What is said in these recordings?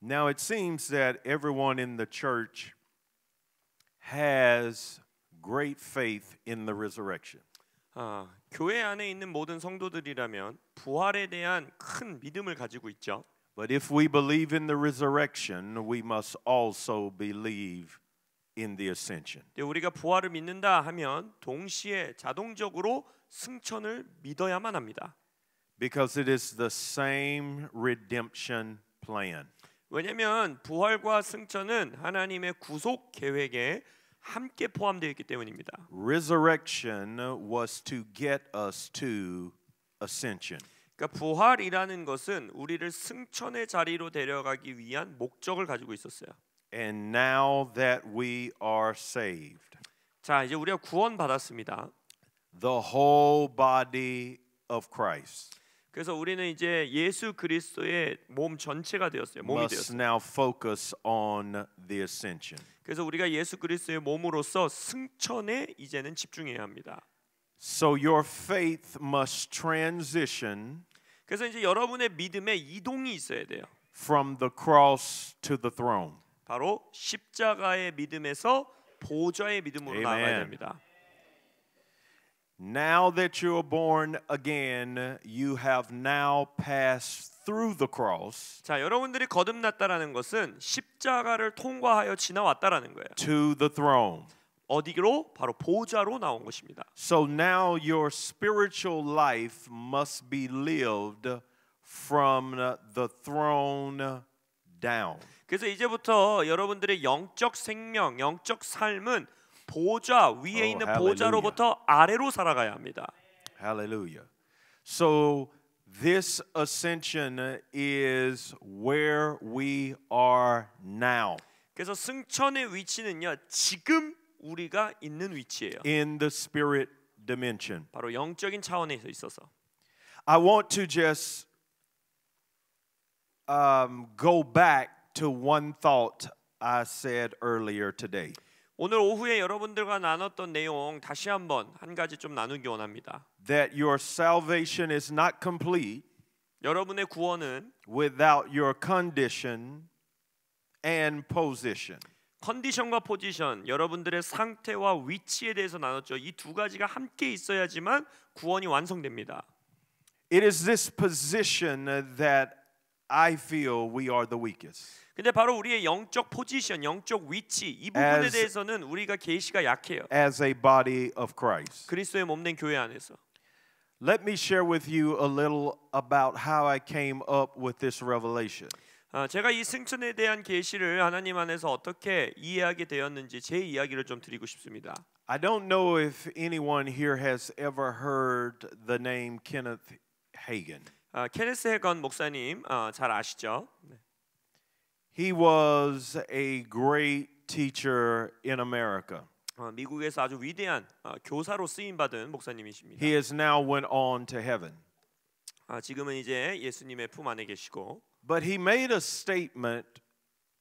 Now it seems that everyone in the church has great faith in the resurrection. 교회 안에 있는 모든 성도들이라면 부활에 대한 큰 믿음을 가지고 있죠. But if we believe in the resurrection, we must also believe in the ascension. 우리가 부활을 믿는다 하면 동시에 자동적으로 승천을 믿어야만 합니다. Because it is the same redemption plan. 왜냐하면 부활과 승천은 하나님의 구속 계획에 함께 포함되어 있기 때문입니다. Resurrection was to get us to ascension. 그러니까 부활이라는 것은 우리를 승천의 자리로 데려가기 위한 목적을 가지고 있었어요. And now that we are saved, 자, 이제 우리가 구원받았습니다. the whole body of Christ 그래서 우리는 이제 예수 그리스도의 몸 전체가 되었어요. 몸이 must 되었어요. now focus on the ascension. 그래서 우리가 예수 그리스도의 몸으로서 승천에 이제는 집중해야 합니다. So your faith must transition 그래서 이제 여러분의 믿음에 이동이 있어야 돼요. from the cross to the throne. 바로 십자가의 믿음에서 보좌의 믿음으로 Amen. 나아가야 됩니다. Now that you are born again, you have now passed through the cross 자, 여러분들이 거듭났다라는 것은 십자가를 통과하여 지나왔다라는 거예요. to the throne. 어디로? 바로 보좌로 나온 것입니다. So now your spiritual life must be lived from the throne down. 그래서 이제부터 여러분들의 영적 생명, 영적 삶은 보좌 위에 있는 hallelujah. 보좌로부터 아래로 살아가야 합니다. Hallelujah. So this ascension is where we are now. 그래서 승천의 위치는요, 지금 우리가 있는 위치예요. In the spirit dimension. 바로 영적인 차원에서 있어서. I want to just go back to one thought I said earlier today. 오늘 오후에 여러분들과 나눴던 내용 다시 한번 한 가지 좀 나누기 원합니다. That your salvation is not complete 여러분의 구원은 without your condition and position. 컨디션과 포지션, 여러분들의 상태와 위치에 대해서 나눴죠. 이 두 가지가 함께 있어야지만 구원이 완성됩니다. It is this position that I feel we are the weakest. 근데 바로 우리의 영적 포지션, 영적 위치 이 부분에 As- 대해서는 우리가 계시가 약해요. As a body of Christ. 그리스도의 몸된 교회 안에서. Let me share with you a little about how I came up with this revelation. 제가 이 승천에 대한 계시를 하나님 안에서 어떻게 이해하게 되었는지 제 이야기를 좀 드리고 싶습니다. I don't know if anyone here has ever heard the name Kenneth Hagin. 케네스 해건 목사님 잘 아시죠? 네. He was a great teacher in America. 미국에서 아주 위대한 교사로 쓰임 받은 목사님이십니다. He has now went on to heaven. 지금은 이제 예수님의 품 안에 계시고. But he made a statement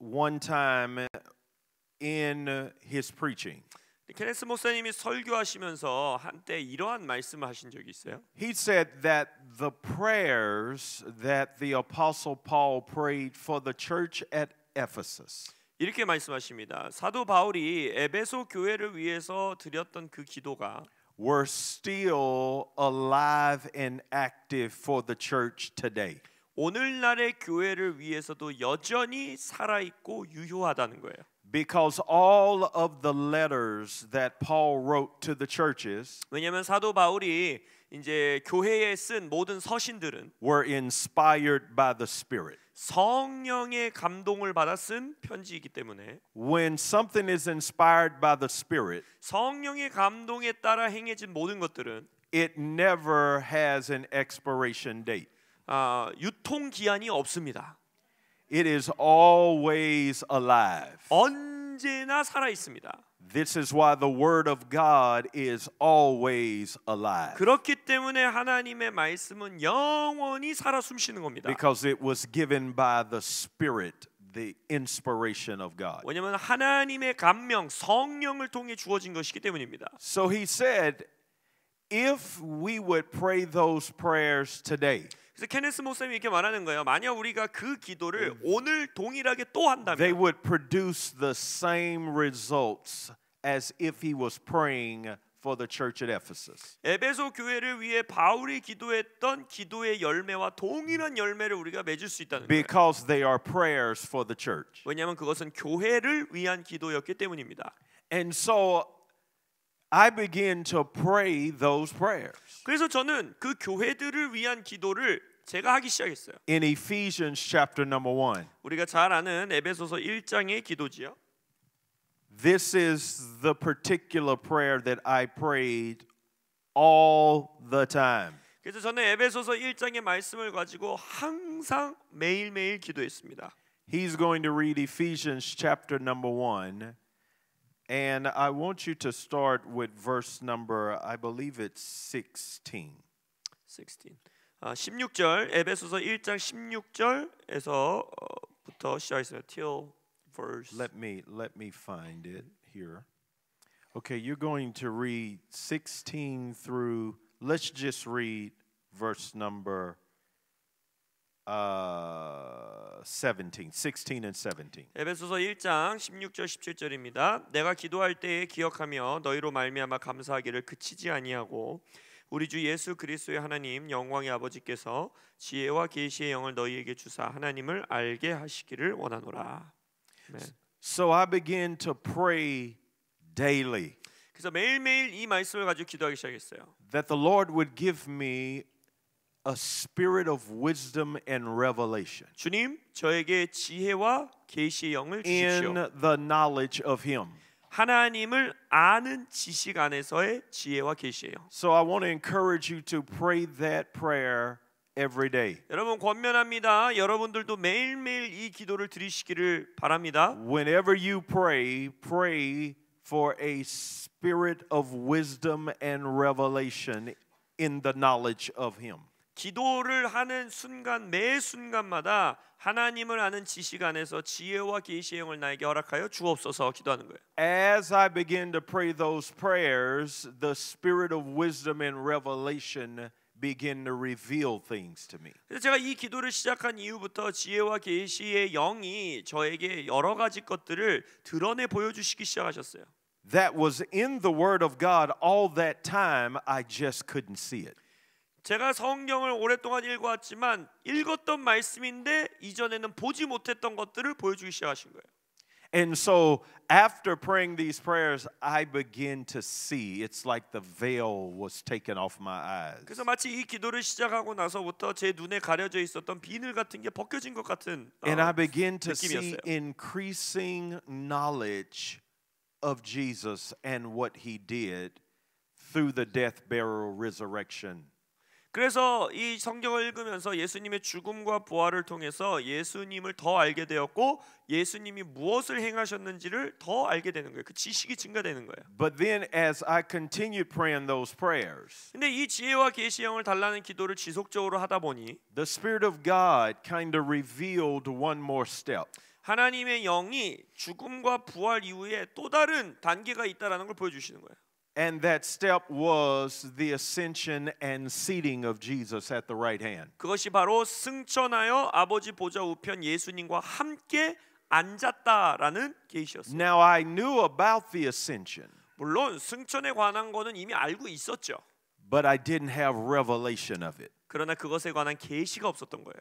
one time in his preaching. 케네스 목사님이 설교하시면서 한때 이러한 말씀을 하신 적이 있어요. He said that the prayers that the apostle Paul prayed for the church at Ephesus 이렇게 말씀하십니다. 사도 바울이 에베소 교회를 위해서 드렸던 그 기도가 were still alive and active for the church today. 오늘날의 교회를 위해서도 여전히 살아 있고 유효하다는 거예요. Because all of the letters that Paul wrote to the churches 왜냐하면 사도 바울이 이제 교회에 쓴 모든 서신들은 were inspired by the Spirit. 성령의 감동을 받아 쓴 편지이기 때문에 When something is inspired by the Spirit, 성령의 감동에 따라 행해진 모든 것들은 it never has an expiration date. 유통 기한이 없습니다. It is always alive. 언제나 살아 있습니다. This is why the word of God is always alive. 그렇기 때문에 하나님의 말씀은 영원히 살아 숨쉬는 겁니다. Because it was given by the Spirit, the inspiration of God. 왜냐하면 하나님의 감명, 성령을 통해 주어진 것이기 때문입니다. So he said, if we would pray those prayers today, 그래서 케네스 목사님이 이렇게 말하는 거예요. 만약 우리가 그 기도를 오늘 동일하게 또 they 한다면 would produce the same results as if he was praying for the church at Ephesus. 에베소 교회를 위해 바울이 기도했던 기도의 열매와 동일한 열매를 우리가 맺을 수 있다는 거예요. Because they are prayers for the church. 왜냐하면 그것은 교회를 위한 기도였기 때문입니다. And so I begin to pray those prayers. 그래서 저는 그 교회들을 위한 기도를 제가 하기 시작했어요. In Ephesians chapter number 1. 우리가 잘 아는 에베소서 1장의 기도지요. This is the particular prayer that I prayed all the time. 그래서 저는 에베소서 1장의 말씀을 가지고 항상 매일매일 기도했습니다. He's going to read Ephesians chapter number 1. And I want you to start with verse number, I believe it's 16. 16절 에베소서 1장 16절에서부터 시작했어요. Till verse. Let me find it here. Okay, you're going to read 16 through, let's just read verse number 16 and 17. 에베소서 1장 16절 17절입니다. 내가 기도할 때에 기억하며 너희로 말미암아 감사하기를 그치지 아니하고 우리 주 예수 그리스도의 하나님 영광의 아버지께서 지혜와 계시의 영을 너희에게 주사 하나님을 알게 하시기를 원하노라. 네. So I began to pray daily 그래서 매일매일 이 말씀을 가지고 기도하기 시작했어요. that the Lord would give me a spirit of wisdom and revelation 주님, 저에게 지혜와 계시의 영을 in 주십시오. the knowledge of Him. 하나님을 아는 지식 안에서의 지혜와 계시예요. So I want to encourage you to pray that prayer every day. 여러분 권면합니다. 여러분들도 매일매일 이 기도를 드리시기를 바랍니다. Whenever you pray, pray for a spirit of wisdom and revelation in the knowledge of Him. 기도를 하는 순간 매 순간마다 하나님을 아는 지식 안에서 지혜와 계시의 영을 나에게 허락하여 주옵소서 기도하는 거예요. As I begin to pray those prayers, the spirit of wisdom and revelation begin to reveal things to me. 그래서 제가 이 기도를 시작한 이후부터 지혜와 계시의 영이 저에게 여러 가지 것들을 드러내 보여주시기 시작하셨어요. That was in the Word of God all that time, I just couldn't see it. 제가 성경을 오랫동안 읽어왔지만 읽었던 말씀인데 이전에는 보지 못했던 것들을 보여주기 시작하신 거예요. And so after praying these prayers, I begin to see. It's like the veil was taken off my eyes. 그래서 마치 이 기도를 시작하고 나서부터 제 눈에 가려져 있었던 비늘 같은 게 벗겨진 것 같은 And I begin to see 느낌이었어요. increasing knowledge of Jesus and what He did through the death, burial, resurrection. 그래서 이 성경을 읽으면서 예수님의 죽음과 부활을 통해서 예수님을 더 알게 되었고 예수님이 무엇을 행하셨는지를 더 알게 되는 거예요. 그 지식이 증가되는 거예요. But then as I continued praying those prayers, 근데 이 지혜와 계시의 영을 달라는 기도를 지속적으로 하다 보니 the Spirit of God kind of revealed one more step. 하나님의 영이 죽음과 부활 이후에 또 다른 단계가 있다라는 걸 보여주시는 거예요. And that step was the ascension and seating of Jesus at the right hand. 그것이 바로 승천하여 아버지 보좌 우편 예수님과 함께 앉았다라는 계시였어요. Now I knew about the ascension, 물론 승천에 관한 거는 이미 알고 있었죠. but I didn't have revelation of it. 그러나 그것에 관한 계시가 없었던 거예요.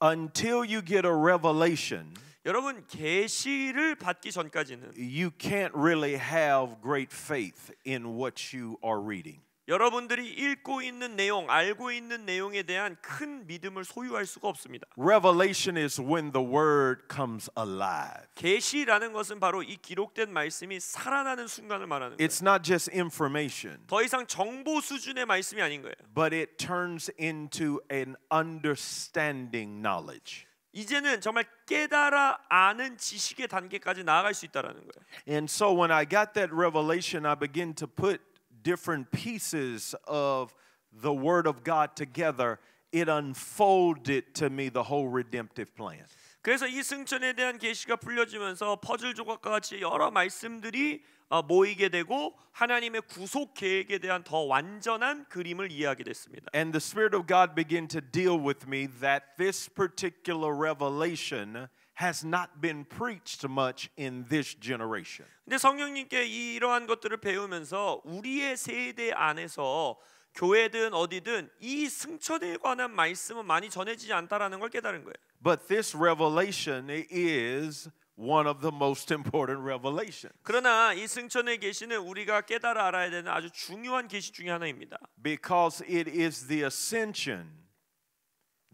Until you get a revelation, 여러분 계시를 받기 전까지는 you can't really have great faith in what you are reading. 여러분들이 읽고 있는 내용, 알고 있는 내용에 대한 큰 믿음을 소유할 수가 없습니다. Revelation is when the word comes alive. 계시라는 것은 바로 이 기록된 말씀이 살아나는 순간을 말하는 거예요. It's not just information, 더 이상 정보 수준의 말씀이 아닌 거예요. but it turns into an understanding knowledge. 이제는 정말 깨달아 아는 지식의 단계까지 나아갈 수 있다라는 거예요. And so when I got that revelation, I began to put different pieces of the Word of God together. It unfolded to me the whole redemptive plan. 그래서 이 승천에 대한 계시가 풀려지면서 퍼즐 조각과 같이 여러 말씀들이 모이게 되고 하나님의 구속 계획에 대한 더 완전한 그림을 이해하게 됐습니다. And the Spirit of God began to deal with me that this particular revelation has not been preached much in this generation. 근데 성령님께 이러한 것들을 배우면서 우리의 세대 안에서 교회든 어디든 이 승천에 관한 말씀은 많이 전해지지 않다라는 걸 깨달은 거예요. But this revelation is one of the most important revelations. 그러나 이 승천의 계시는 우리가 깨달아 알아야 되는 아주 중요한 계시 중에 하나입니다. Because it is the ascension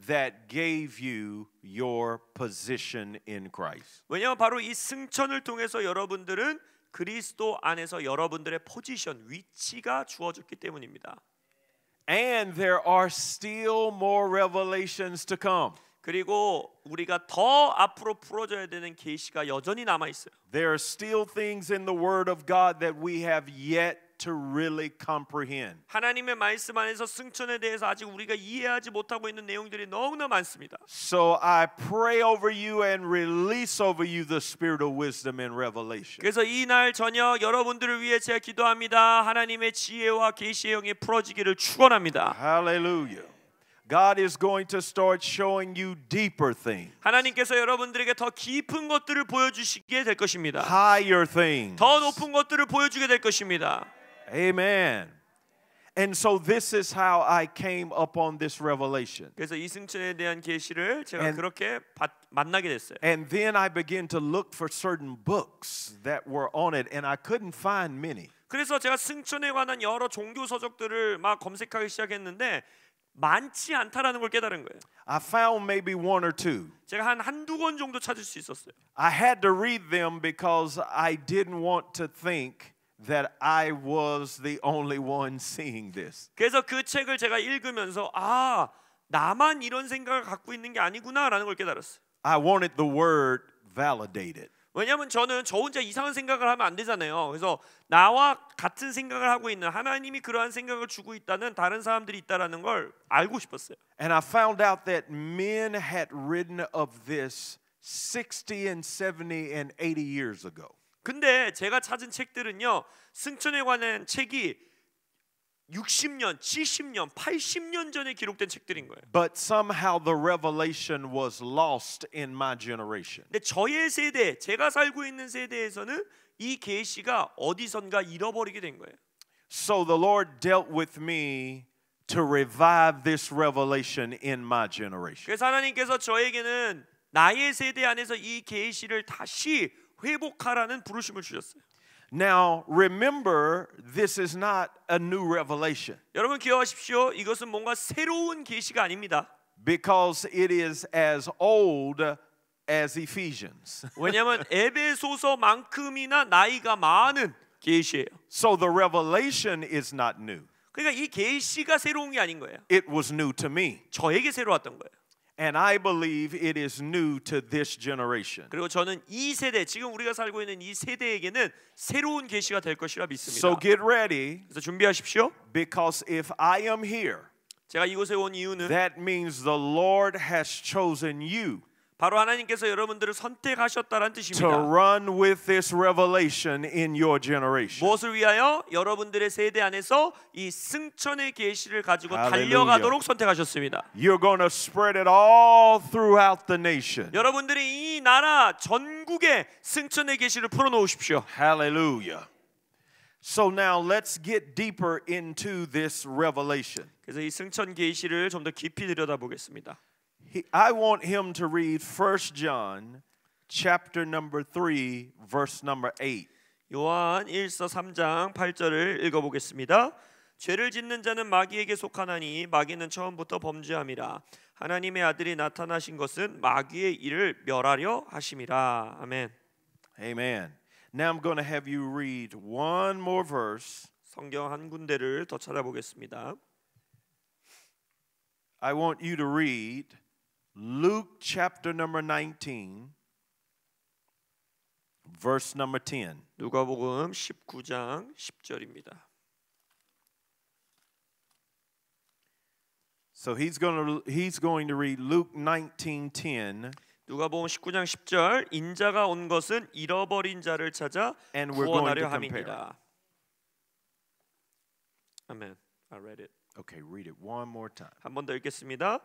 that gave you your position in Christ. 왜냐하면 바로 이 승천을 통해서 여러분들은 그리스도 안에서 여러분들의 포지션, 위치가 주어졌기 때문입니다. And there are still more revelations to come. 그리고 우리가 더 앞으로 풀어져야 되는 계시가 여전히 남아 있어요. There are still things in the Word of God that we have yet to really comprehend. 하나님의 말씀 안에서 승천에 대해서 아직 우리가 이해하지 못하고 있는 내용들이 너무나 많습니다. So I pray over you and release over you the spirit of wisdom and revelation. 그래서 이 날 저녁 여러분들을 위해 제가 기도합니다. 하나님의 지혜와 계시의 영이 풀어지기를 축원합니다. Hallelujah. God is going to start showing you deeper things. 하나님께서 여러분들에게 더 깊은 것들을 보여주시게 될 것입니다. Higher things. 더 높은 것들을 보여주게 될 것입니다. Amen. And so this is how I came upon this revelation. 그래서 이 승천에 대한 계시를 제가 And- 그렇게 만나게 됐어요. And then I began to look for certain books that were on it, and I couldn't find many. 그래서 제가 승천에 관한 여러 종교 서적들을 막 검색하기 시작했는데 많지 않다라는 걸 깨달은 거예요. I found maybe one or two. 제가 한두 권 정도 찾을 수 있었어요. I had to read them because I didn't want to think that I was the only one seeing this. 그래서 그 책을 제가 읽으면서 아, 나만 이런 생각을 갖고 있는 게 아니구나라는 걸 깨달았어요. I wanted the word validated. 왜냐하면 저는 저 혼자 이상한 생각을 하면 안 되잖아요. 그래서 나와 같은 생각을 하고 있는 하나님이 그러한 생각을 주고 있다는 다른 사람들이 있다라는 걸 알고 싶었어요. And I found out that men had written of this 60 and 70 and 80 years ago. 근데 제가 찾은 책들은요. 승천에 관한 책이 60년, 70년, 80년 전에 기록된 책들인 거예요. But somehow the revelation was lost in my generation. 근데 저의 세대, 제가 살고 있는 세대에서는 이 계시가 어디선가 잃어버리게 된 거예요. So the Lord dealt with me to revive this revelation in my generation. 그래서 하나님께서 저에게는 나의 세대 안에서 이 계시를 다시 회복하라는 부르심을 주셨어요. Now remember, this is not a new revelation 여러분 기억하십시오. 이것은 뭔가 새로운 계시가 아닙니다. because it is as old as Ephesians. 왜냐하면 에베소서만큼이나 나이가 많은 계시예요. So the revelation is not new. 그러니까 이 계시가 새로운 게 아닌 거예요. It was new to me. 저에게 새로웠던 거예요. And I believe it is new to this generation. 그리고 저는 이 세대, 지금 우리가 살고 있는 이 세대에게는 새로운 계시가 될 것이라 믿습니다. So get ready, 그래서 준비하십시오. because if I am here, 제가 이곳에 온 이유는 that means the Lord has chosen you 바로 하나님께서 여러분들을 선택하셨다는 to 뜻입니다. run with this revelation in your generation. 무엇을 위하여? 여러분들의 세대 안에서 이 승천의 계시를 가지고 할렐루야. 달려가도록 선택하셨습니다. You're going to spread it all throughout the nation. 여러분들이 이 나라 전국에 승천의 계시를 풀어놓으십시오. Hallelujah. So now let's get deeper into this revelation. 그래서 이 승천 계시를 좀 더 깊이 들여다보겠습니다. I want him to read 1 John chapter number 3 verse number 8. 요한 1서 3장 8절을 읽어보겠습니다. 죄를 짓는 자는 마귀에게 속하나니 마귀는 처음부터 범죄함이라. 하나님의 아들이 나타나신 것은 마귀의 일을 멸하려 하심이라. 아멘. Amen. Now I'm going to have you read one more verse. 성경 한 군데를 더 찾아보겠습니다. I want you to read Luke chapter number 19 verse number 10. 누가복음 19장 10절입니다. So he's going to read Luke 19:10 누가복음 19장 10절 인자가 온 것은 잃어버린 자를 찾아 And we're going 구원하려 to compare. 함이니라. 아멘. I read it. Okay, read it one more time. 한 번 더 읽겠습니다.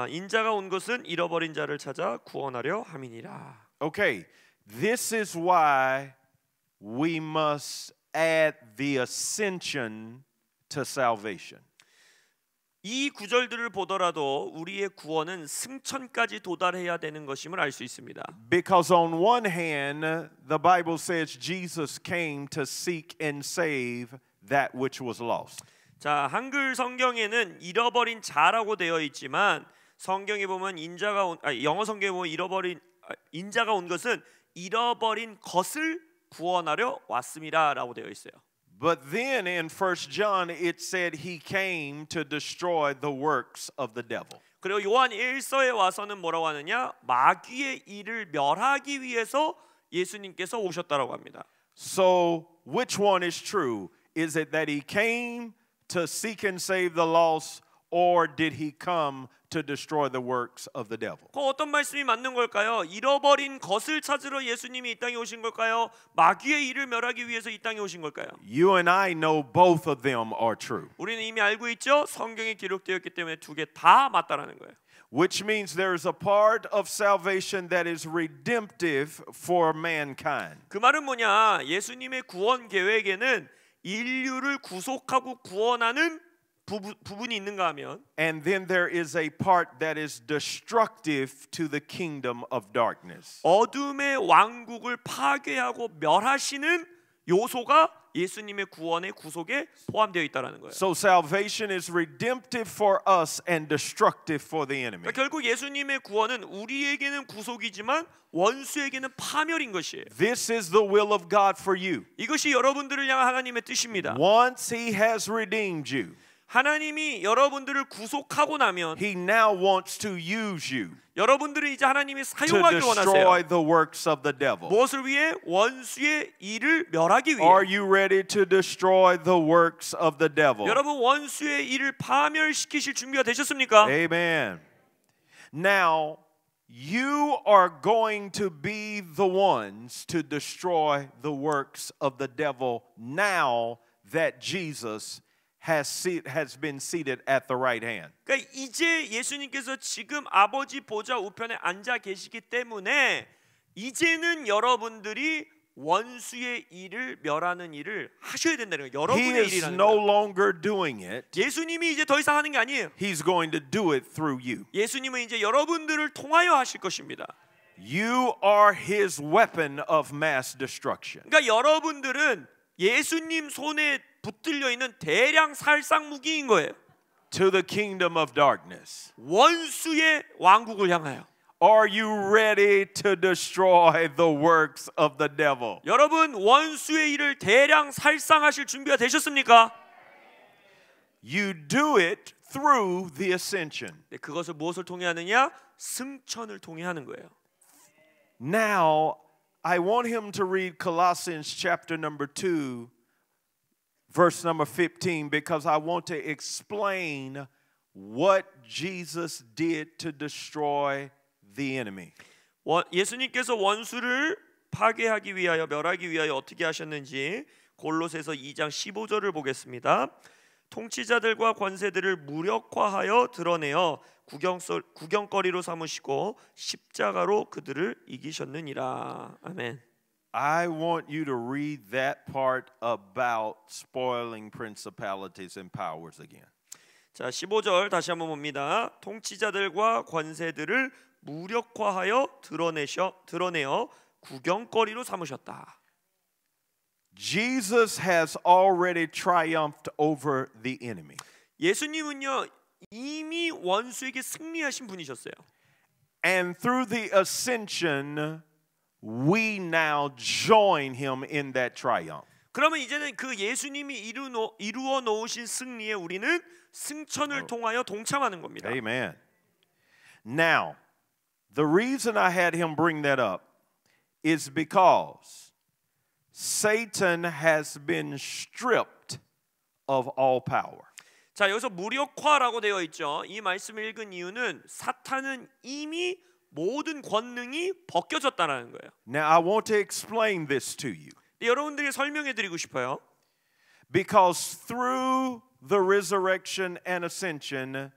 인자가 온 것은 잃어버린 자를 찾아 구원하려 함이니라. Okay, this is why we must add the ascension to salvation. 이 구절들을 보더라도 우리의 구원은 승천까지 도달해야 되는 것임을 알 수 있습니다. Because on one hand, the Bible says Jesus came to seek and save that which was lost. 자, 한글 성경에는 잃어버린 자라고 되어 있지만 성경에 보면 영어 성경에 보면 인자가 온 것은 잃어버린 것을 구원하려 왔음이라라고 되어 있어요. But then in 1 John it said he came to destroy the works of the devil. 그리고 요한 1서에 와서는 뭐라고 하느냐? 마귀의 일을 멸하기 위해서 예수님께서 오셨다라고 합니다. So which one is true? Is it that he came to seek and save the lost, or did he come to destroy the works of the devil? 그 어떤 말씀이 맞는 걸까요? 잃어버린 것을 찾으러 예수님이 이 땅에 오신 걸까요? 마귀의 일을 멸하기 위해서 이 땅에 오신 걸까요? You and I know both of them are true. 우리는 이미 알고 있죠. 성경에 기록되었기 때문에 두 개 다 맞다라는 거예요. Which means there is a part of salvation that is redemptive for mankind. 그 말은 뭐냐? 예수님의 구원 계획에는 인류를 구속하고 구원하는 부분이 있는가 하면 And then there is a part that is destructive to the kingdom of darkness. 어둠의 왕국을 파괴하고 멸하시는 요소가 예수님의 구원의 구속에 포함되어 있다라는 거예요. So salvation is redemptive for us and destructive for the enemy. 그러니까 결국 예수님의 구원은 우리에게는 구속이지만 원수에게는 파멸인 것이에요. This is the will of God for you. 이것이 여러분들을 향한 하나님의 뜻입니다. Once he has redeemed you, 하나님이 여러분들을 구속하고 나면 he now wants to use you 여러분들을 이제 하나님이 to 사용하기 destroy 원하세요. the works of the devil. 무엇을 위해? 원수의 일을 멸하기 위해. Are you ready to destroy the works of the devil? 여러분 원수의 일을 파멸시키실 준비가 되셨습니까? Amen. Now, you are going to be the ones to destroy the works of the devil now that Jesus has been seated at the right hand. 그러니까 이제 예수님께서 지금 아버지 보좌 우편에 앉아 계시기 때문에 이제는 여러분들이 원수의 일을 멸하는 일을 하셔야 된다는 거예요. He 여러분의 is 일이라는 no 거예요. longer doing it. 예수님이 이제 더 이상 하는 게 아니에요. He's going to do it through you. 예수님은 이제 여러분들을 통하여 하실 것입니다. You are his weapon of mass destruction. 그러니까 여러분들은 예수님 손에 붙들려 있는 대량 살상 무기인 거예요. To the kingdom of darkness. 원수의 왕국을 향하여. Are you ready to destroy the works of the devil? 여러분 원수의 일을 대량 살상하실 준비가 되셨습니까? You do it through the ascension. 네, 그것을 무엇을 통해 하느냐? 승천을 통해 하는 거예요. Now, I want him to read Colossians chapter number 2, verse number 15, because I want to explain what Jesus did to destroy the enemy. 예수님께서 원수를 파괴하기 위하여 멸하기 위하여 어떻게 하셨는지 골로새서 2장 15절을 보겠습니다. 통치자들과 권세들을 무력화하여 드러내어 구경거리로 삼으시고 십자가로 그들을 이기셨느니라. 아멘. I want you to read that part about spoiling principalities and powers again. 자, 15절 다시 한번 봅니다. 통치자들과 권세들을 무력화하여 드러내어 구경거리로 삼으셨다. Jesus has already triumphed over the enemy. 예수님은요 이미 원수에게 승리하신 분이셨어요. And through the ascension, we now join him in that triumph. 그러면 이제는 그 예수님이 이루어 놓으신 승리에 우리는 승천을 통하여 동참하는 겁니다. Amen. Now, the reason I had him bring that up is because Satan has been stripped of all power. 자, 여기서 무력화라고 되어 있죠. 이 말씀을 읽은 이유는 사탄은 이미 모든 권능이 벗겨졌다라는 거예요. Now I want to explain this to you. 여러분들에게 설명해 드리고 싶어요. Because through the resurrection and ascension,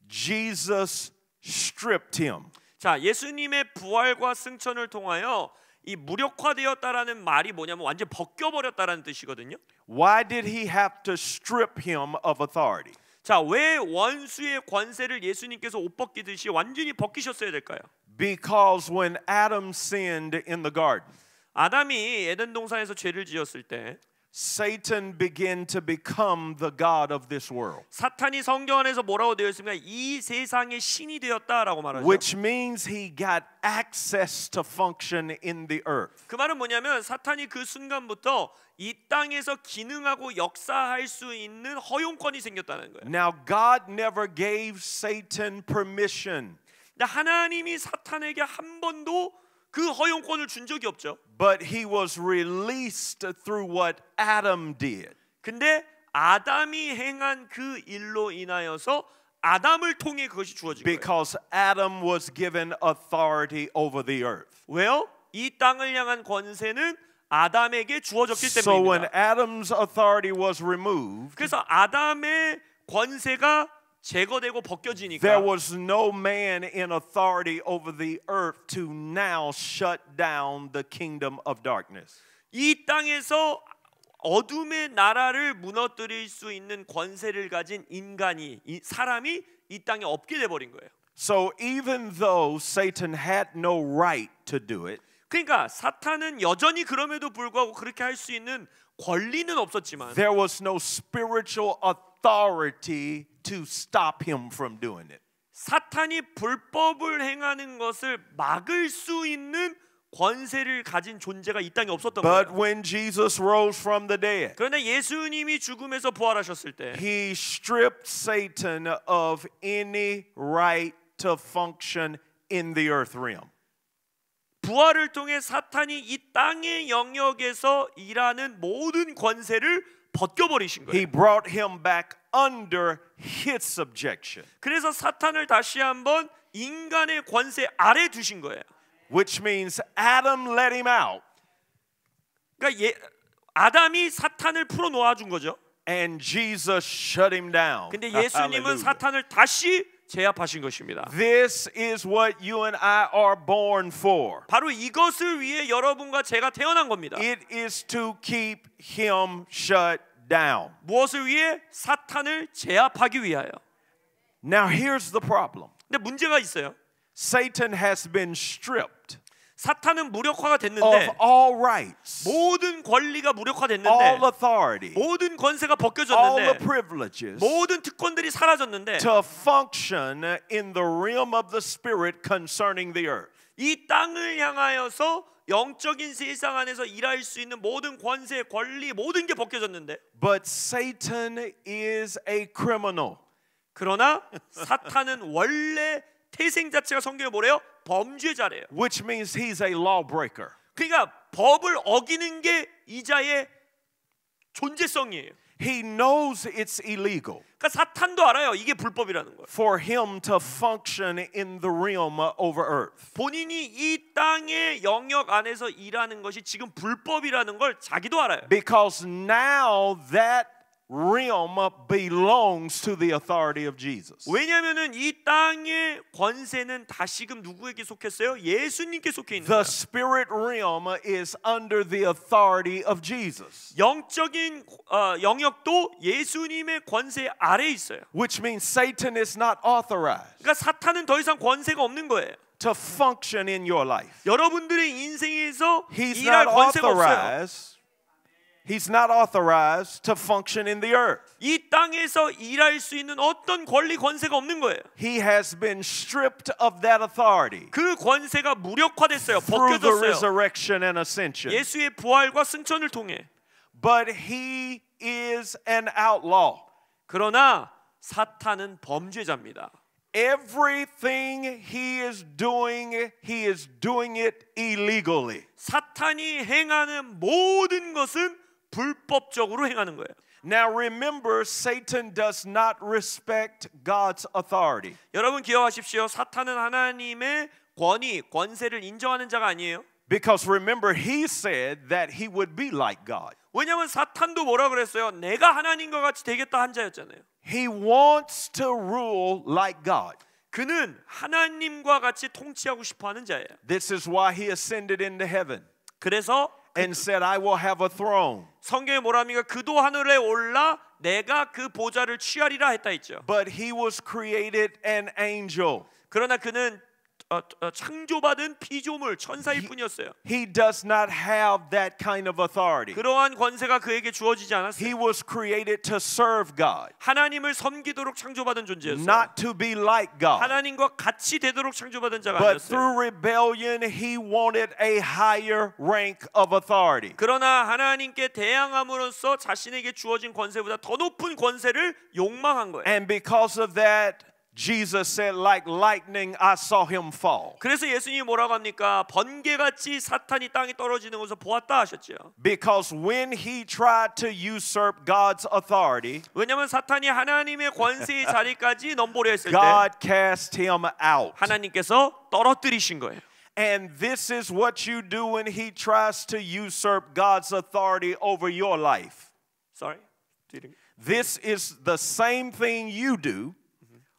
Jesus stripped him. 자, 예수님의 부활과 승천을 통하여 이 무력화되었다라는 말이 뭐냐면 완전 벗겨버렸다라는 뜻이거든요. Why did he have to strip him of authority? 자, 왜 원수의 권세를 예수님께서 옷 벗기듯이 완전히 벗기셨어야 될까요? Because when Adam sinned in the garden, 아담이 에덴 동산에서 죄를 지었을 때 Satan began to become the god of this world. 사탄이 성경 안에서 뭐라고 되어 있습니까? 이 세상의 신이 되었다라고 말하죠. Which means he got access to function in the earth. 그 말은 뭐냐면 사탄이 그 순간부터 이 땅에서 기능하고 역사할 수 있는 허용권이 생겼다는 거예요. Now God never gave Satan permission. 근데 하나님이 사탄에게 한 번도 그 허용권을 준 적이 없죠. But he was released through what Adam did. 근데 아담이 행한 그 일로 인하여서 아담을 통해 그것이 주어진 거예요. Because Adam was given authority over the earth. 왜요? 이 땅을 향한 권세는 아담에게 주어졌기 So when 때문입니다. Adam's authority was removed, 그래서 아담의 권세가 제거되고 벗겨지니까 there was no man in authority over the earth to now shut down the kingdom of darkness. 이 땅에서 어둠의 나라를 무너뜨릴 수 있는 권세를 가진 인간이 이 사람이 이 땅에 없게 돼 버린 거예요. So even though Satan had no right to do it, 그러니까 사탄은 여전히 그럼에도 불구하고 그렇게 할 수 있는 권리는 없었지만 there was no spiritual authority to stop him from doing it. 사탄이 불법을 행하는 것을 막을 수 있는 권세를 가진 존재가 이 땅에 없었던 But 거예요. when Jesus rose from the dead, 그런데 예수님이 죽음에서 부활하셨을 때 he stripped Satan of any right to function in the earth realm. 부활을 통해 사탄이 이 땅의 영역에서 일하는 모든 권세를 벗겨버리신 He 거예요. brought him back under his subjection, 그래서 사탄을 다시 한번 인간의 권세 아래 두신 거예요. which means Adam let him out 그러니까 아담이 사탄을 풀어 놓아준 거죠. and Jesus shut him down. 근데 예수님은 Hallelujah. 사탄을 다시 제압하신 것입니다. This is what you and I are born for. 바로 이것을 위해 여러분과 제가 태어난 겁니다. It is to keep him shut down. 무엇을 위해? 사탄을 제압하기 위하여. Now here's the problem. 근데 문제가 있어요. Satan has been stripped 사탄은 무력화가 of 됐는데 all rights, 모든 권리가 무력화됐는데 all authority, 모든 권세가 all the 벗겨졌는데 privileges 모든 특권들이 사라졌는데 to function in the realm of the spirit concerning the earth. 이 땅을 향하여서 영적인 세상 안에서 일할 수 있는 모든 권세, 권리 모든 게 벗겨졌는데 But Satan is a criminal. 그러나 사탄은 원래 태생 자체가 성경에 뭐래요? 범죄자래요. Which means he's a lawbreaker. 그러니까 법을 어기는 게 이자의 존재성이에요. He knows it's illegal 그러니까 사탄도 알아요. 이게 불법이라는 걸. for him to function in the realm over earth. 본인이 이 땅의 영역 안에서 일하는 것이 지금 불법이라는 걸 자기도 알아요. Because now that realm belongs to the authority of Jesus. 왜냐하면은 이 땅의 권세는 다시금 누구에게 속했어요? 예수님께 속해 있는 The 거예요. spirit realm is under the authority of Jesus. 영적인 영역도 예수님의 권세 아래에 있어요. Which means Satan is not authorized 그러니까 사탄은 더 이상 권세가 없는 거예요. to function in your life. 여러분들의 인생에서 He's 일할 not 권세가 없어요. authorized. He's not authorized to function in the earth. 이 땅에서 일할 수 있는 어떤 권리 권세가 없는 거예요. He has been stripped of that authority 그 권세가 무력화됐어요. through the 벗겨졌어요. resurrection and ascension. 예수의 부활과 승천을 통해. But he is an outlaw. 그러나 사탄은 범죄자입니다. Everything he is doing it illegally. 사탄이 행하는 모든 것은 불법적으로 행하는 거예요. Now remember, Satan does not respect God's authority. 여러분 기억하십시오. 사탄은 하나님의 권위, 권세를 인정하는 자가 아니에요. Because remember, he said that he would be like God. 왜냐하면 사탄도 뭐라 그랬어요? 내가 하나님과 같이 되겠다 한 자였잖아요. He wants to rule like God. 그는 하나님과 같이 통치하고 싶어하는 자예요. This is why he ascended into heaven 그래서 and said, I will have a throne. 성경에 뭐라 합니까? 그도 하늘에 올라 내가 그 보좌를 취하리라 했다 했죠. But he was created an angel. 그러나 그는 창조받은 피조물 천사일 뿐이었어요. He does not have that kind of authority. 그러한 권세가 그에게 주어지지 않았어요. He was created to serve God, 하나님을 섬기도록 창조받은 존재였어요. not to be like God. 하나님과 같이 되도록 창조받은 자가 But 아니었어요. through rebellion, he wanted a higher rank of authority. 그러나 하나님께 대항함으로써 자신에게 주어진 권세보다 더 높은 권세를 욕망한 거예요. And because of that, Jesus said, like lightning, I saw him fall. 그래서 예수님이 뭐라고 합니까? 번개같이 사탄이 땅에 떨어지는 것을 보았다 하셨죠. Because when he tried to usurp God's authority, 왜냐하면 사탄이 하나님의 권세의 자리까지 넘보려 했을 때 God cast him out. 하나님께서 떨어뜨리신 거예요. And this is what you do when he tries to usurp God's authority over your life. Sorry. This is the same thing you do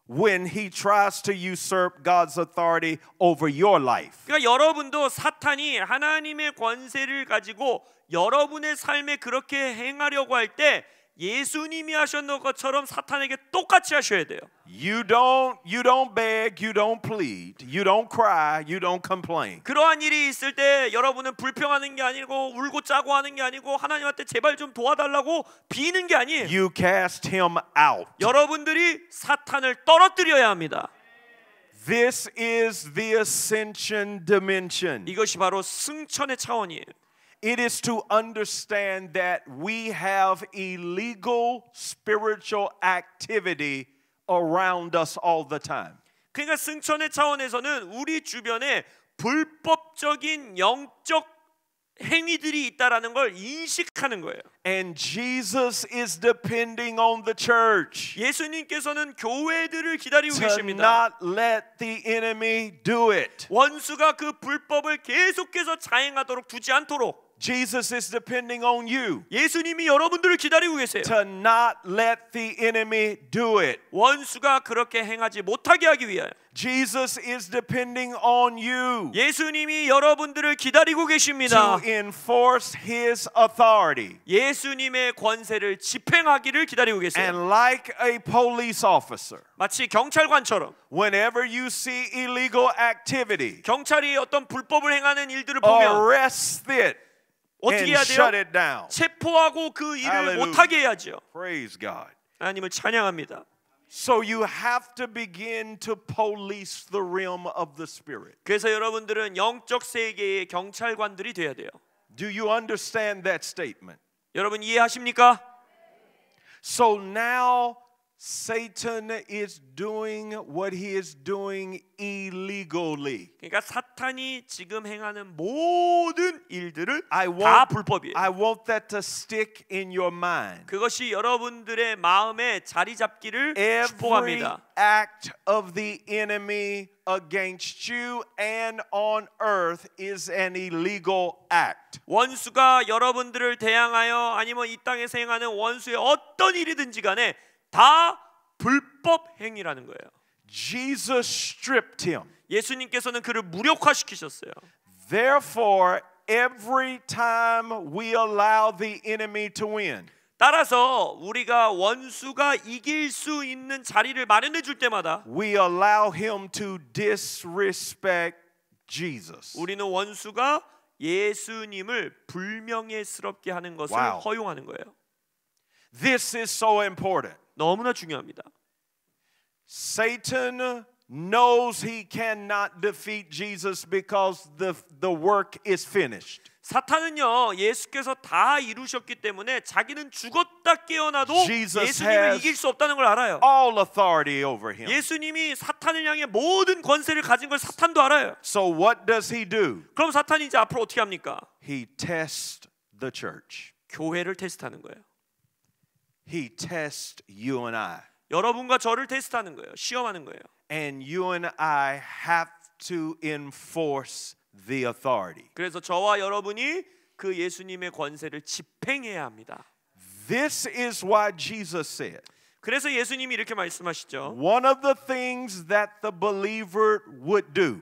when he tries to usurp God's authority over your life. 그러니까 여러분도 사탄이 하나님의 권세를 가지고 여러분의 삶에 그렇게 행하려고 할 때 예수님이 하셨던 것처럼 사탄에게 똑같이 하셔야 돼요. You don't beg, you don't plead, you don't cry, you don't complain. 그러한 일이 있을 때 여러분은 불평하는 게 아니고 울고 짜고 하는 게 아니고 하나님한테 제발 좀 도와달라고 비는 게 아니에요. You cast him out. 여러분들이 사탄을 떨어뜨려야 합니다. This is the ascension dimension. 이것이 바로 승천의 차원이에요. It is to understand that we have illegal spiritual activity around us all the time. 그러니까 승천의 차원에서는 우리 주변에 불법적인 영적 행위들이 있다라는 걸 인식하는 거예요. And Jesus is depending on the church 예수님께서는 교회들을 기다리고 to 계십니다. not let the enemy do it. 원수가 그 불법을 계속해서 자행하도록 두지 않도록 Jesus is depending on you 예수님이 여러분들을 기다리고 계세요. to not let the enemy do it. 원수가 그렇게 행하지 못하게 하기 위하여 Jesus is depending on you 예수님이 여러분들을 기다리고 계십니다. to enforce his authority. 예수님의 권세를 집행하기를 기다리고 계세요. And like a police officer, 마치 경찰관처럼 whenever you see illegal activity, 경찰이 어떤 불법을 행하는 일들을 보면 arrest it 어떻게 and 해야 shut 돼요? it down. 체포하고 그 일을 Hallelujah. 못하게 해야죠. Praise God. 하나님을 찬양합니다. So you have to begin to police the realm of the spirit. 그래서 여러분들은 영적 세계의 경찰관들이 돼야 돼요. Do you understand that statement? 여러분 이해하십니까? So now Satan is doing what he is doing illegally. 그러니까 사탄이 지금 행하는 모든 일들은 I 다 불법이에요. want that to stick in your mind. 그것이 여러분들의 마음에 자리 잡기를 Every 축복합니다. act of the enemy against you and on earth is an illegal act. 원수가 여러분들을 대항하여 아니면 이 땅에서 행하는 원수의 어떤 일이든지 간에 다 불법 행위라는 거예요. Jesus stripped him. 예수님께서는 그를 무력화시키셨어요. Therefore, every time we allow the enemy to win, 따라서 우리가 원수가 이길 수 있는 자리를 마련해 줄 때마다 we allow him to disrespect Jesus. 우리는 원수가 예수님을 불명예스럽게 하는 것을 Wow. 허용하는 거예요. This is so important. 너무나 중요합니다. Satan knows he cannot defeat Jesus because the work is finished. 사탄은요 예수께서 다 이루셨기 때문에 자기는 죽었다 깨어나도 Jesus 예수님을 has 이길 수 없다는 걸 알아요. All authority over him. 예수님이 사탄을 향해 모든 권세를 가진 걸 사탄도 알아요. So what does he do? 그럼 사탄이 이제 앞으로 어떻게 합니까? He tests the church. 교회를 테스트하는 거예요. He tests you and I. 여러분과 저를 테스트하는 거예요. 시험하는 거예요. And you and I have to enforce the authority. 그래서 저와 여러분이 그 예수님의 권세를 집행해야 합니다. This is why Jesus said, 그래서 예수님이 이렇게 말씀하시죠. one of the things that the believer would do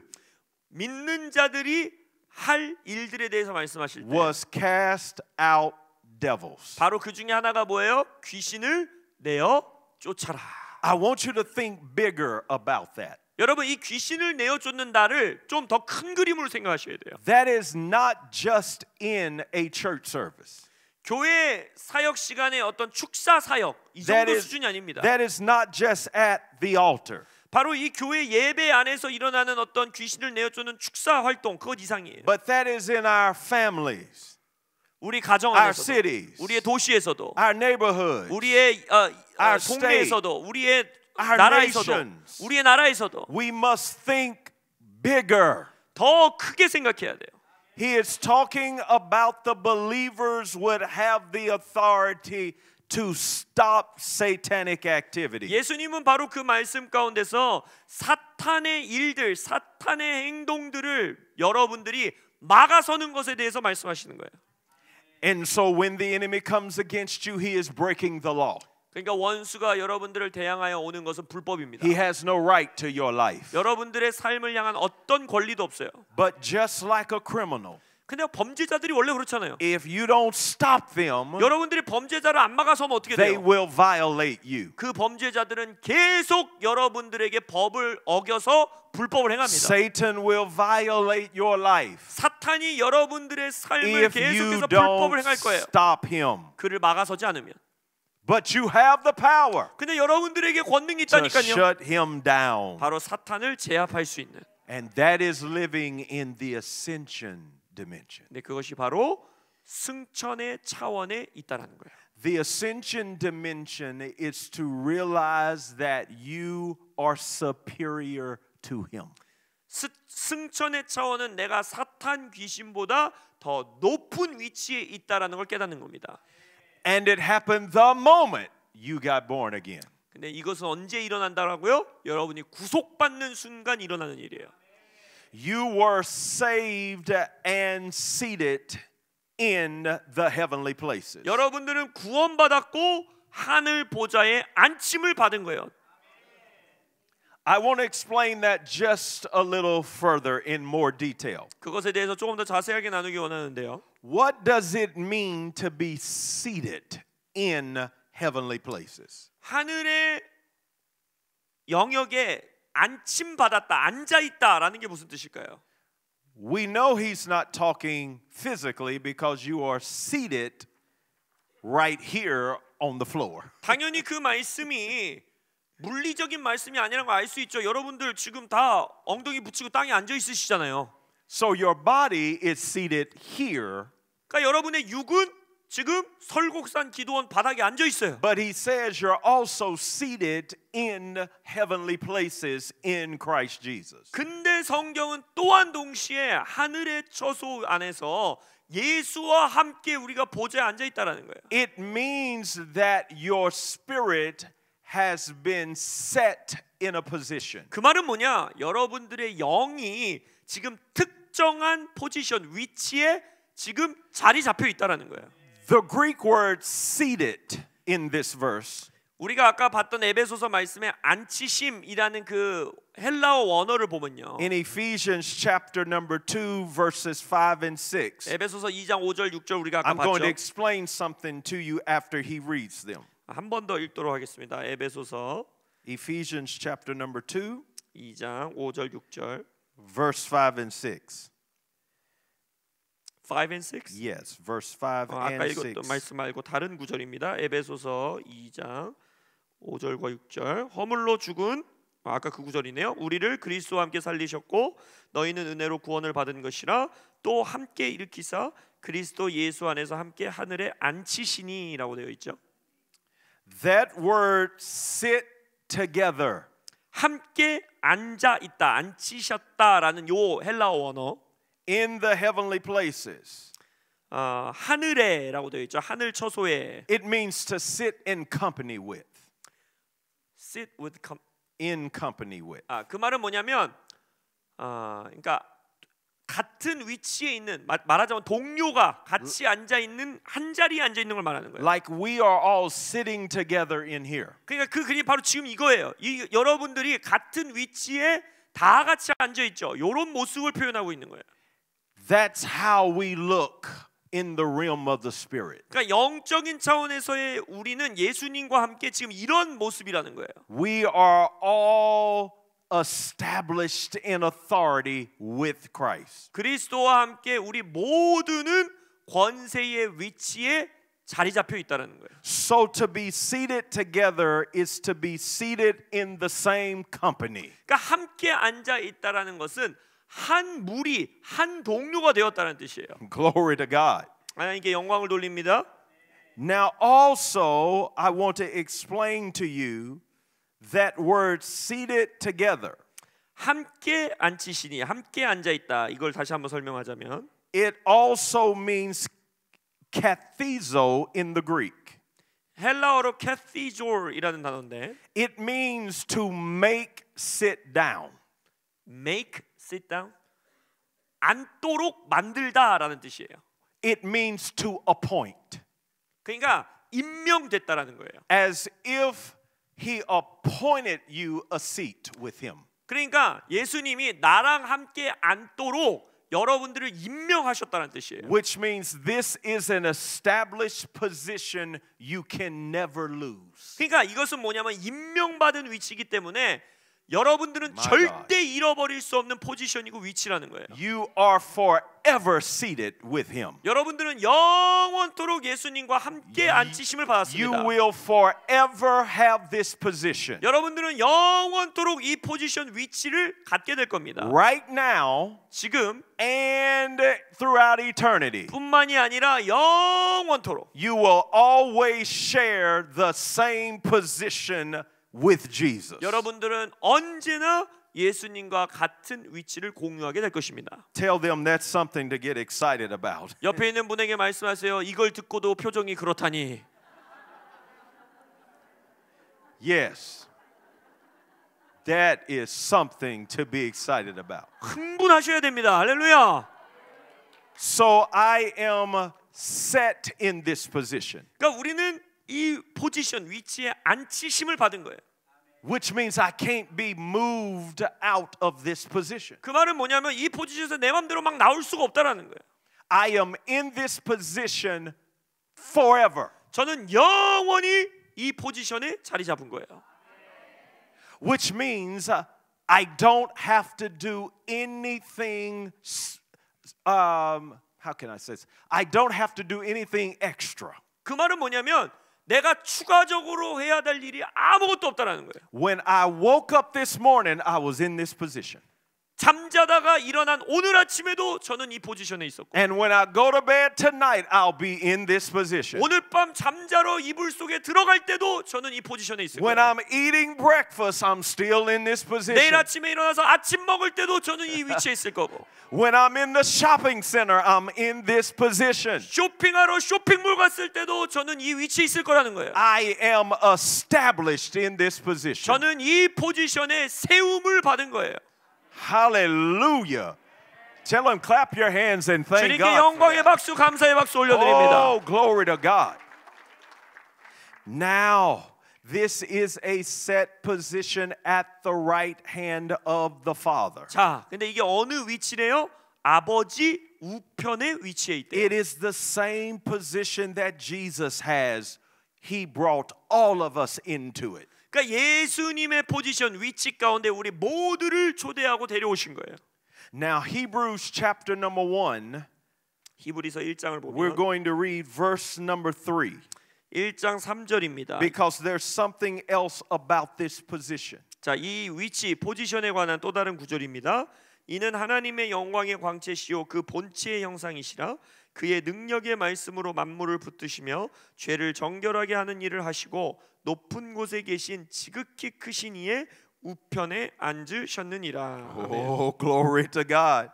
믿는 자들이 할 일들에 대해서 말씀하실 때 was cast out devils. 바로 그 중에 하나가 뭐예요? 귀신을 내어 쫓아라. I want you to think bigger about that. 여러분 이 귀신을 내어 쫓는다를 좀 더 큰 그림으로 생각하셔야 돼요. That is not just in a church service. 교회 사역 시간에 어떤 축사 사역 이 정도 수준이 아닙니다. That is not just at the altar. 바로 이 교회 예배 안에서 일어나는 어떤 귀신을 내어 쫓는 축사 활동 그것 이상이에요. But that is in our families, 우리 가정 our 안에서도, cities, 우리의 도시에서도, our neighborhoods, 우리의 our 동네에서도, 우리의 our 나라에서도, nations. 우리의 나라에서도 We must think bigger. 더 크게 생각해야 돼요. He is talking about the believers would have the authority to stop satanic activity. 예수님은 바로 그 말씀 가운데서 사탄의 일들, 사탄의 행동들을 여러분들이 막아서는 것에 대해서 말씀하시는 거예요. And so when the enemy comes against you, he is breaking the law. 그러니까 원수가 여러분들을 대항하여 오는 것은 불법입니다. He has no right to your life. 여러분들의 삶을 향한 어떤 권리도 없어요. But just like a criminal, 근데 범죄자들이 원래 그렇잖아요. if you don't stop them, 여러분들이 범죄자를 안 막아서면 어떻게 they 돼요? will violate you. 그 범죄자들은 계속 여러분들에게 법을 어겨서 불법을 행합니다. Satan will violate your life 사탄이 여러분들의 삶을 if you 계속해서 불법을 don't 행할 거예요. stop him. 그를 막아서지 않으면. But you have the power 근데 여러분들에게 권능이 to 있다니까요. shut him down. 바로 사탄을 제압할 수 있는. And that is living in the ascension dimension. 근데 그것이 바로 승천의 차원에 있다라는 거예요. The ascension dimension is to realize that you are superior to him. 승천의 차원은 내가 사탄 귀신보다 더 높은 위치에 있다라는 걸 깨닫는 겁니다. And it happened the moment you got born again. 근데 이것은 언제 일어난다라고요? 여러분이 구속받는 순간 일어나는 일이에요. You were saved and seated in the heavenly places. 여러분들은 구원받았고 하늘 보좌에 안침을 받은 거예요. I want to explain that just a little further in more detail. 그것에 대해서 조금 더 자세하게 나누기 원하는데요. What does it mean to be seated in heavenly places? 하늘의 영역에 안침 받았다, 앉아 있다라는 게 무슨 뜻일까요? We know he's not talking physically because you are seated right here on the floor. 당연히 그 말씀이 물리적인 말씀이 아니라는 걸 알 수 있죠. 여러분들 지금 다 엉덩이 붙이고 땅에 앉아 있으시잖아요. So your body is seated here. 그러니까 여러분의 육은 지금 설곡산 기도원 바닥에 앉아 있어요. But he says you're also seated in heavenly places in Christ Jesus. 근데 성경은 또한 동시에 하늘의 처소 안에서 예수와 함께 우리가 보좌에 앉아 있다라는 거예요. It means that your spirit has been set in a position. 그 말은 뭐냐? 여러분들의 영이 지금 특정한 포지션, 위치에 지금 자리 잡혀 있다라는 거예요. The Greek word seated in this verse 우리가 아까 봤던 에베소서 말씀에 앉히심이라는 그 헬라어 원어를 보면요. in Ephesians chapter number 2 verses 5 and 6. 에베소서 2장 5절 6절 우리가 아까 I'm going to 봤죠. explain something to you after he reads them. 한 번 더 읽도록 하겠습니다. 에베소서 Ephesians chapter number 2 2장 5절 6절 verse 5 and 6. 5 and 6? Yes, verse 5 아까 and 읽었던 6. 말씀 말고 다른 구절입니다. 에베소서 2장 5절과 6절. 허물로 죽은 아까 그 구절이네요. 우리를 그리스도와 함께 살리셨고 너희는 은혜로 구원을 받은 것이라 또 함께 일으키사 그리스도 예수 안에서 함께 하늘에 앉히시니라고 되어 있죠. That word sit together. 함께 앉아 있다, 앉히셨다라는 요 헬라어 원어 In the heavenly places. 하늘에라고 되어 있죠. 하늘 처소에. It means to sit in company with. Sit with In company with. 그 말은 뭐냐면 그러니까 같은 위치에 있는 말하자면 동료가 같이 앉아 있는 한 자리에 앉아 있는 걸 말하는 거예요. Like we are all sitting together in here. 그러니까 그 그림이 바로 지금 이거예요. 여러분들이 같은 위치에 다 같이 앉아 있죠. 이런 모습을 표현하고 있는 거예요. That's how we look in the realm of the spirit. 그러니까 영적인 차원에서의 우리는 예수님과 함께 지금 이런 모습이라는 거예요. We are all established in authority with Christ. 그리스도와 함께 우리 모두는 권세의 위치에 자리 잡혀 있다는 거예요. So to be seated together is to be seated in the same company. 그러니까 함께 앉아 있다라는 것은 한 무리, 한 동료가 되었다는 뜻이에요. Glory to God. 하나님께 영광을 돌립니다. Now also I want to explain to you that word seated together. 함께 앉히시니, 함께 앉아 있다. 이걸 다시 한번 설명하자면, It also means kathizo in the Greek. 헬라어로 cathedral이라는 단어인데, It means to make sit down. make sit down, 앉도록 만들다라는 뜻이에요. It means to appoint. 그러니까 임명됐다라는 거예요. As if he appointed you a seat with him. 그러니까 예수님이 나랑 함께 앉도록 여러분들을 임명하셨다는 뜻이에요. Which means this is an established position you can never lose. 그러니까 이것은 뭐냐면 임명받은 위치이기 때문에 여러분들은 My 절대 잃어버릴 수 없는 포지션이고 위치라는 거예요. You are forever seated with him. 여러분들은 영원토록 예수님과 함께 앉히심을 받았습니다. You will forever have this position. 여러분들은 영원토록 이 포지션 위치를 갖게 될 겁니다. Right now 지금 and throughout eternity. 뿐만이 아니라 영원토록 You will always share the same position with Jesus. 여러분들은 언제나 예수님과 같은 위치를 공유하게 될 것입니다. Tell them that's something to get excited about. 옆에 있는 분에게 말씀하세요. 이걸 듣고도 표정이 그렇다니. Yes. That is something to be excited about. 흥분하셔야 됩니다. 할렐루야. So I am set in this position. 그러니까 우리는 이 포지션 위치에 앉히심을 받은 거예요. Which means I can't be moved out of this position. 그 말은 뭐냐면 이 포지션에서 내 맘대로 막 나올 수가 없다라는 거예요. I am in this position forever. 저는 영원히 이 포지션에 자리 잡은 거예요. Which means I don't have to do anything. How can I say this? I don't have to do anything extra. 그 말은 뭐냐면 내가 추가적으로 해야 될 일이 아무것도 없다라는 거예요. When I woke up this morning, I was in this position. 잠자다가 일어난 오늘 아침에도 저는 이 포지션에 있었고 And when I go to bed tonight, I'll be in this position. 오늘 밤 잠자러 이불 속에 들어갈 때도 저는 이 포지션에 있을 When 거예요. I'm eating breakfast, I'm still in this 내일 position. 아침에 일어나서 아침 먹을 때도 저는 이 위치에 있을 거고 When I'm in the shopping center, I'm in this position. 쇼핑하러 쇼핑몰 갔을 때도 저는 이 위치에 있을 거라는 거예요. I am established in this position. 저는 이 포지션에 세움을 받은 거예요. Hallelujah. Tell them, clap your hands and thank 주님께 God. 영광의 박수, 감사의 박수 올려드립니다. Oh, glory to God. Now, this is a set position at the right hand of the Father. 자, 근데 이게 어느 위치래요? 아버지 우편의 위치에 있대요. It is the same position that Jesus has. He brought all of us into it. 그러니까 예수님의 포지션 위치 가운데 우리 모두를 초대하고 데려오신 거예요. Now, Hebrews chapter number 1, 히브리서 1장을 we're 보면 going to read verse number 3 1장 3절입니다. because there's something else about this position. 자, 이 위치 포지션에 관한 또 다른 구절입니다. 이는 하나님의 영광의 광채시요 그 본체의 형상이시라 그의 능력의 말씀으로 만물을 붙드시며 죄를 정결하게 하는 일을 하시고 높은 곳에 계신 지극히 크신 이의 우편에 앉으셨느니라. Oh, glory to God.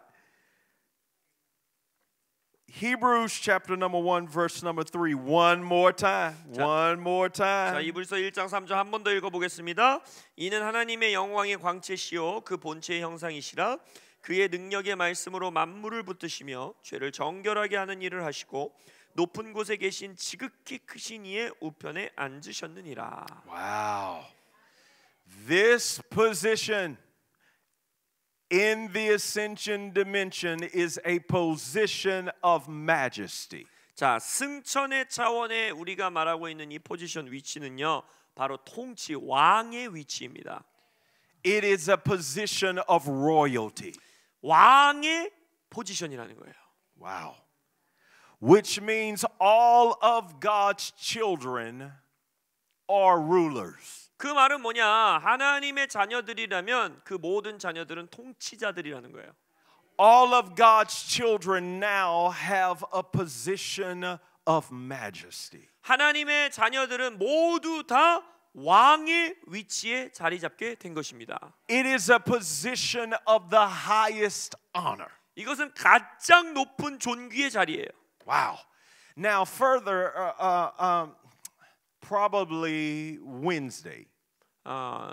Hebrews chapter number 1 verse number 3 one more time. One more 자, time. 이불서 1장 3절 한 번 더 읽어 보겠습니다. 이는 하나님의 영광의 광채시요 그 본체의 형상이시라 그의 능력의 말씀으로 만물을 붙드시며 죄를 정결하게 하는 일을 하시고 높은 곳에 계신 지극히 크신 이의 우편에 앉으셨느니라. Wow. This position in the ascension dimension is a position of majesty. 자, 승천의 차원에 우리가 말하고 있는 이 포지션 위치는요, 바로 통치 왕의 위치입니다. It is a position of royalty. 왕의 포지션이라는 거예요. Wow. Which means all of God's children are rulers. 그 말은 뭐냐? 하나님의 자녀들이라면 그 모든 자녀들은 통치자들이라는 거예요. All of God's children now have a position of majesty. 하나님의 자녀들은 모두 다 왕의 위치에 자리 잡게 된 것입니다. It is a position of the highest honor. 이것은 가장 높은 존귀의 자리예요. Wow. Now further, probably Wednesday,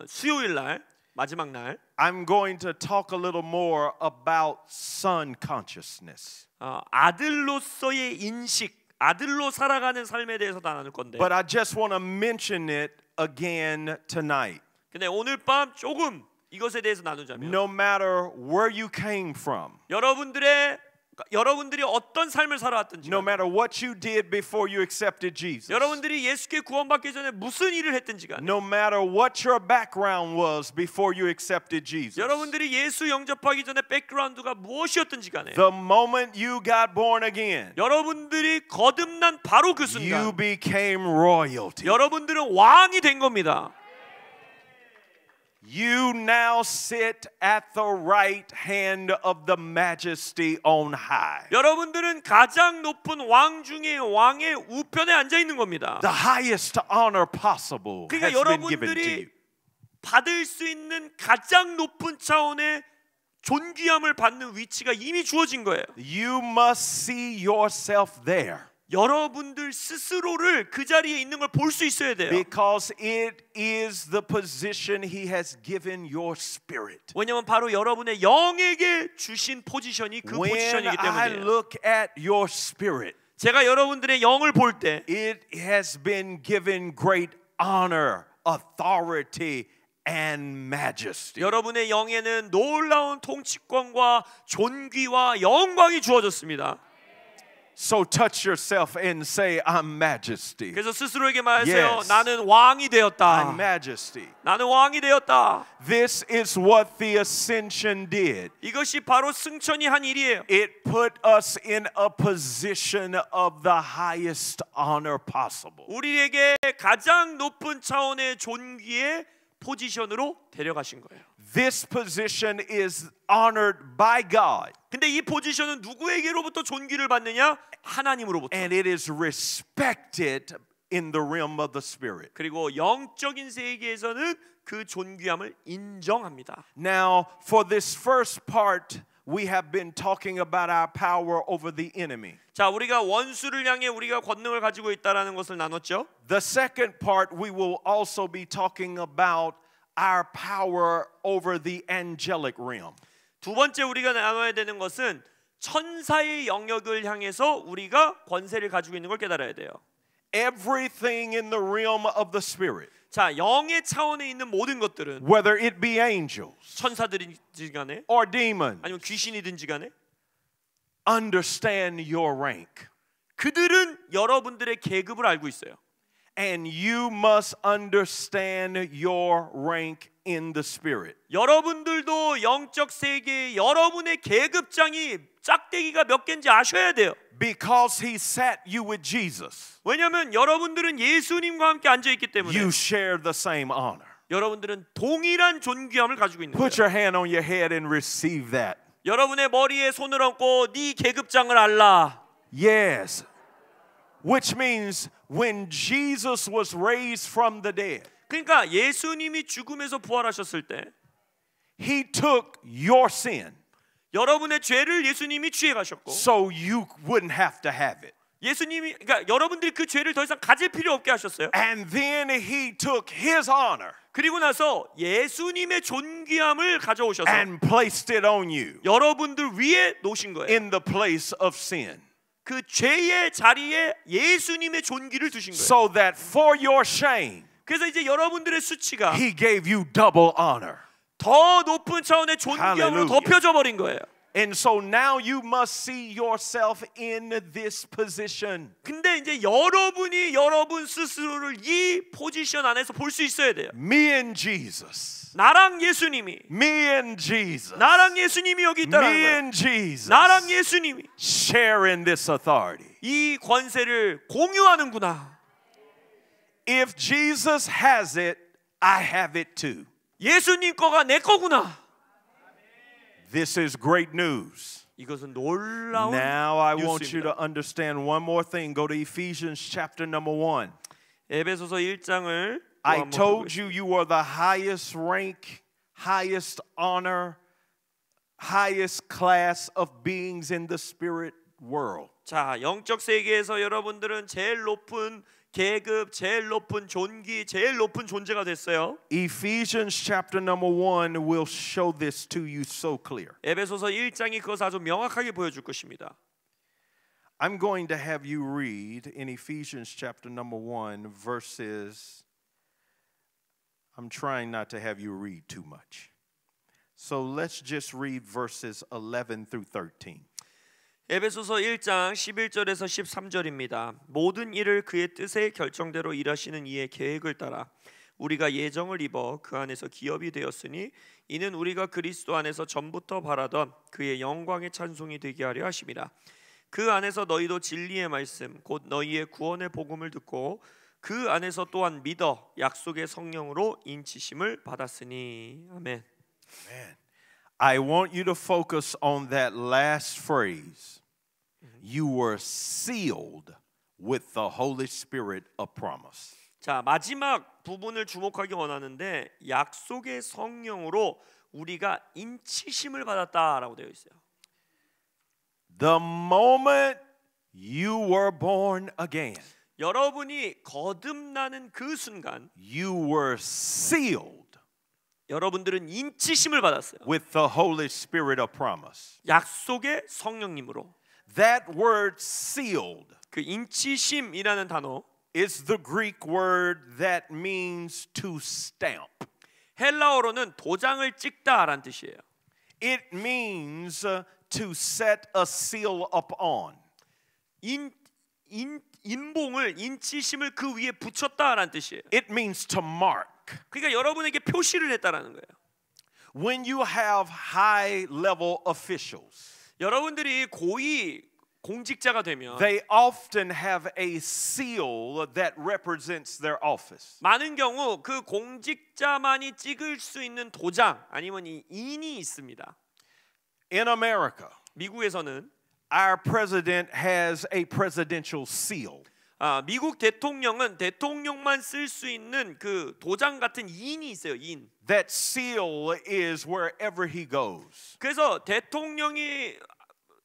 수요일 날 마지막 날 I'm going to talk a little more about son consciousness. 아들로서의 인식, 아들로 살아가는 삶에 대해서 다 나눌 건데. But I just want to mention it again tonight. 근데 오늘 밤 조금 이것에 대해서 나누자면 No matter where you came from, 여러분들이 어떤 삶을 살아왔든지, no matter what you did before you accepted Jesus, 여러분들이 예수께 구원받기 전에 무슨 일을 했든지 간에, no matter what your background was before you accepted Jesus, 여러분들이 예수 영접하기 전에 백그라운드가 무엇이었든지 간에, the moment you got born again, 여러분들이 거듭난 바로 그 you 순간 became royalty. 여러분들은 왕이 된 겁니다. You now sit at the right hand of the majesty on high. 여러분들은 가장 높은 왕 중에 왕의 우편에 앉아 있는 겁니다. The highest honor possible 그러니까 has been given to 여러분들이 you. 받을 수 있는 가장 높은 차원의 존귀함을 받는 위치가 이미 주어진 거예요. You must see yourself there. 여러분들 스스로를 그 자리에 있는 걸 볼 수 있어야 돼요. Because it is the position He has given your spirit. 왜냐하면 바로 여러분의 영에게 주신 포지션이 그 When 포지션이기 I 때문이에요. look at your spirit, 제가 여러분들의 영을 볼 때 it has been given great honor, authority, and majesty. 여러분의 영에는 놀라운 통치권과 존귀와 영광이 주어졌습니다. So touch yourself and say, I'm majesty. 그래서 스스로에게 말하세요. Yes. 나는 왕이 되었다. I'm majesty. 나는 왕이 되었다. This is what the ascension did. 이것이 바로 승천이 한 일이에요. It put us in a position of the highest honor possible. 우리에게 가장 높은 차원의 존귀의 포지션으로 데려가신 거예요. This position is honored by God. 근데 이 포지션은 누구에게로부터 존귀를 받느냐? 하나님으로부터. And it is respected in the realm of the spirit. 그리고 영적인 세계에서는 그 존귀함을 인정합니다. Now, for this first part, we have been talking about our power over the enemy. 자, 우리가 원수를 향해 우리가 권능을 가지고 있다라는 것을 나눴죠. The second part, we will also be talking about our power over the angelic realm. 두 번째 우리가 나눠야 되는 것은 천사의 영역을 향해서 우리가 권세를 가지고 있는 걸 깨달아야 돼요. Everything in the realm of the spirit, 자, 영의 차원에 있는 모든 것들은 whether it be angels 천사들이든지 간에 or demons, 아니면 귀신이든지 간에 understand your rank. 그들은 여러분들의 계급을 알고 있어요. And you must understand your rank in the spirit. 여러분들도 영적 세계에 여러분의 계급장이 짝대기가 몇 개인지 아셔야 돼요. Because he sat you with Jesus, 왜냐하면 여러분들은 예수님과 함께 앉아 있기 때문에 you share the same honor. 여러분들은 동일한 존귀함을 가지고 있는 거예요. Put your hand on your head and receive that. 여러분의 머리에 손을 얹고 네 계급장을 알라. Yes. Which means when Jesus was raised from the dead, 그러니까 예수님이 죽음에서 부활하셨을 때 he took your sin 여러분의 죄를 예수님이 취해 가셨고 so you wouldn't have to have it. 그러니까 여러분들이 그 죄를 더 이상 가질 필요 없게 하셨어요. And then he took his honor 그리고 나서 예수님의 존귀함을 가져오셔서 and placed it on you 여러분들 위에 놓으신 거예요. in the place of sin. 그 죄의 자리에 예수님의 존귀를 두신 거예요. So that for your shame, 그래서 이제 여러분들의 수치가 he gave you double honor. 더 높은 차원의 존귀함으로 Hallelujah. 덮여져 버린 거예요. And so now you must see yourself in this position. 근데 이제 여러분이 여러분 스스로를 이 포지션 안에서 볼 수 있어야 돼요. Me and Jesus. 나랑 예수님이, Me and Jesus. 나랑 예수님이 여기 Me 있다는 거예요. and Jesus. 나랑 예수님이 Share in this authority. 이 권세를 공유하는구나. If Jesus has it, I have it too. 예수님 거가 내 거구나. This is great news. 이것은 놀라운 Now I want you 뉴스입니다. to understand one more thing. Go to Ephesians chapter number 1. 에베소서 1장을 I told you you are the highest rank, highest honor, highest class of beings in the spirit world. 자, 영적 세계에서 여러분들은 제일 높은 계급, 제일 높은 존귀, 제일 높은 존재가 됐어요. Ephesians chapter number 1 will show this to you so clear. 에베소서 1장이 그것을 아주 명확하게 보여줄 것입니다. I'm going to have you read in Ephesians chapter number 1 verses. I'm trying not to have you read too much. So let's just read verses 11 through 13. 에베소서 1장 11절에서 13절입니다. 모든 일을 그의 뜻의 결정대로 일하시는 이의 계획을 따라 우리가 예정을 입어 그 안에서 기업이 되었으니 이는 우리가 그리스도 안에서 전부터 바라던 그의 영광의 찬송이 되게 하려 하심이라. 그 안에서 너희도 진리의 말씀 곧 너희의 구원의 복음을 듣고 그 안에서 또한 믿어 약속의 성령으로 인치심을 받았으니. 아멘. Man, I want you to focus on that last phrase. You were sealed with the Holy Spirit of promise. 자, 마지막 부분을 주목하기 원하는데 약속의 성령으로 우리가 인치심을 받았다라고 되어 있어요. The moment you were born again, 여러분이 거듭나는 그 순간 you were sealed 여러분들은 인치심을 받았어요. with the Holy Spirit of promise. 약속의 성령님으로. That word sealed 그 인치심이라는 단어 is the Greek word that means to stamp. 헬라어로는 도장을 찍다라는 뜻이에요. It means to set a seal upon. 인봉을 인치심을 그 위에 붙였다라는 뜻이에요. It means to mark. 그러니까 여러분에게 표시를 했다라는 거예요. When you have high level officials, 여러분들이 고위 공직자가 되면 they often have a seal that represents their office. 많은 경우 그 공직자만이 찍을 수 있는 도장 아니면 이 인이 있습니다. In America, 미국에서는 our president has a presidential seal. 미국 대통령은 대통령만 쓸 수 있는 그 도장 같은 인이 있어요. 인. That seal is wherever he goes. 그래서 대통령이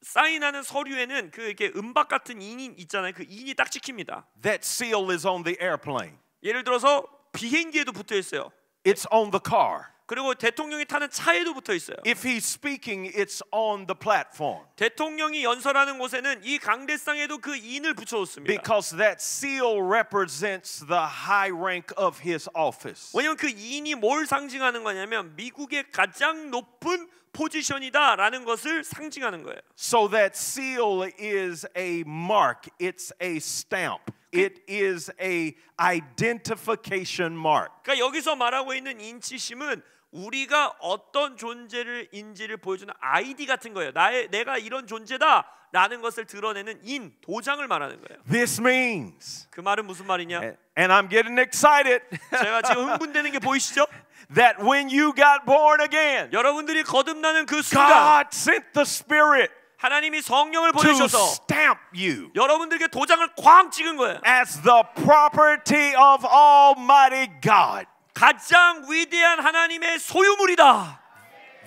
사인하는 서류에는 그 이렇게 은박 같은 인이 있잖아요. 그 인이 딱 찍힙니다. That seal is on the airplane. 예를 들어서 비행기에도 붙어 있어요. It's on the car. 그리고 대통령이 타는 차에도 붙어 있어요. If he's speaking, it's on the platform. 대통령이 연설하는 곳에는 이 강대상에도 그 인을 붙여놓습니다. Because that seal represents the high rank of his office. 왜냐하면 그 인이 뭘 상징하는 거냐면 미국의 가장 높은 포지션이다라는 것을 상징하는 거예요. So that seal is a mark. It's a stamp. It is a identification mark. 그러니까 여기서 말하고 있는 인치심은 우리가 어떤 존재인지를 보여주는 아이디 같은 거예요. 내가 이런 존재다라는 것을 드러내는 인, 도장을 말하는 거예요. This means, 그 말은 무슨 말이냐? and I'm getting excited, 제가 지금 흥분되는 게 보이시죠? that when you got born again, 여러분들이 거듭나는 그 순간 God sent the Spirit 하나님이 성령을 to 보내셔서 stamp you 여러분들에게 도장을 쾅 찍은 거예요. as the property of Almighty God. 가장 위대한 하나님의 소유물이다.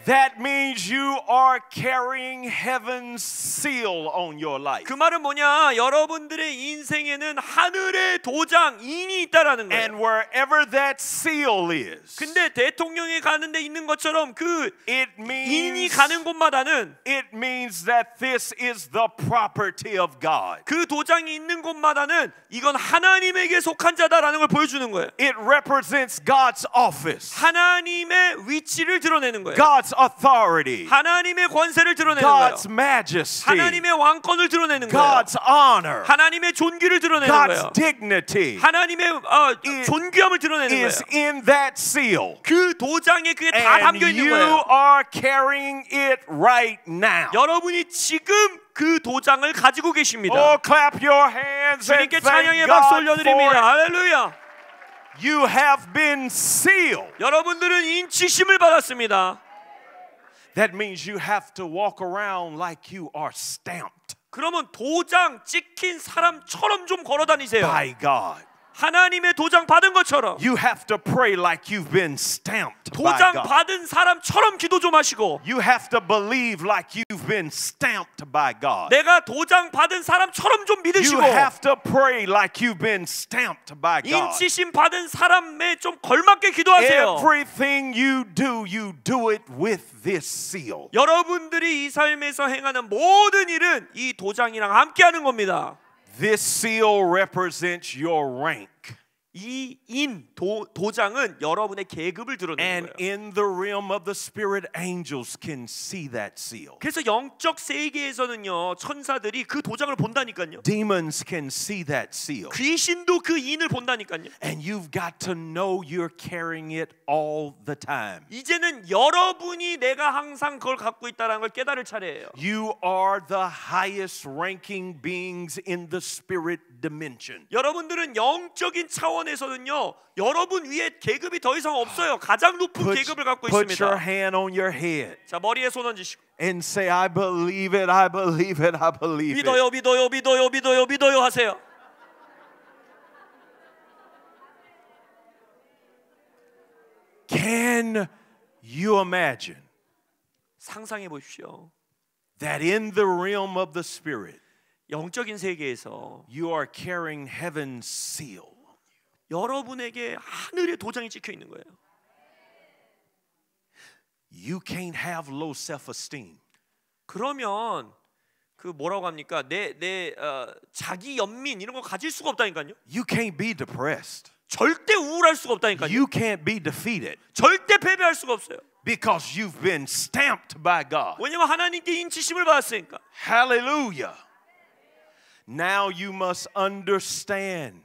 That means you are carrying heaven's seal on your life. 그 말은 뭐냐? 여러분들의 인생에는 하늘의 도장, 인이 있다라는 거예요. And wherever that seal is, 근데 대통령이 가는 데 있는 것처럼 그 it 인이 means 가는 곳마다는 that this is the property of God. 그 도장이 있는 곳마다는 이건 하나님에게 속한 자다라는 걸 보여주는 거예요. It represents God's office, 하나님의 위치를 드러내는 거예요. God's authority, 하나님의 권세를 드러내는 거예요. God's majesty, 하나님의 왕권을 드러내는 거예요. God's honor, 하나님의 존귀를 드러내는 God's 거예요. dignity 하나님의 존귀함을 드러내는 거예요. is in that seal. 그 도장에 그게 다 And 담겨 있는 you 거예요. are carrying it right now. 여러분이 지금 그 도장을 가지고 계십니다. Oh, clap your hands and 주님께 thank 찬양의 박수 God for 올려드립니다. it. 할렐루야. You have been sealed. 여러분들은 인치심을 받았습니다. That means you have to walk around like you are stamped 그러면 도장 찍힌 사람처럼 좀 걸어다니세요. by God. 하나님의 도장 받은 것처럼 You have to pray like you've been stamped by 도장 God. 받은 사람처럼 기도 좀 하시고 You have to believe like you've been stamped by God. 내가 도장 받은 사람처럼 좀 You 믿으시고 have to pray like you've been stamped by God. 인치심 받은 사람에 좀 걸맞게 기도하세요. Everything you do it with this seal. 여러분들이 이 삶에서 행하는 모든 일은 이 도장이랑 함께하는 겁니다. This seal represents your rank. 이 도장은 여러분의 계급을 드러내는 And 거예요. in the realm of the spirit, angels can see that seal. 그래서 영적 세계에서는요 천사들이 그 도장을 본다니까요. Demons can see that seal. 귀신도 그 인을 본다니까요. And you've got to know you're carrying it all the time. 이제는 여러분이 내가 항상 그걸 갖고 있다는 걸 깨달을 차례예요. You are the highest ranking beings in the spirit dimension. 여러분들은 영적인 차원에서는요 여러분 위에 계급이 더 이상 없어요. 가장 높은 계급을 갖고 Put your 있습니다. hand on your head 자 머리에 손 얹으시고 and say, I believe it, I believe it, I believe it. 믿어요, 믿어요, 믿어요, 믿어요, 믿어요 하세요. Can you imagine 상상해 보십시오. that in the realm of the spirit, 영적인 세계에서 you are carrying heaven's seal? 여러분에게 하늘의 도장이 찍혀 있는 거예요. You can't have low self-esteem. 그러면 그 뭐라고 합니까? 내 자기 연민 이런 거 가질 수가 없다니까요. You can't be depressed. 절대 우울할 수가 없다니까요. You can't be defeated 절대 패배할 수가 없어요. because you've been stamped by God. 왜냐면 하나님께 인치심을 받았으니까. Hallelujah. Now you must understand.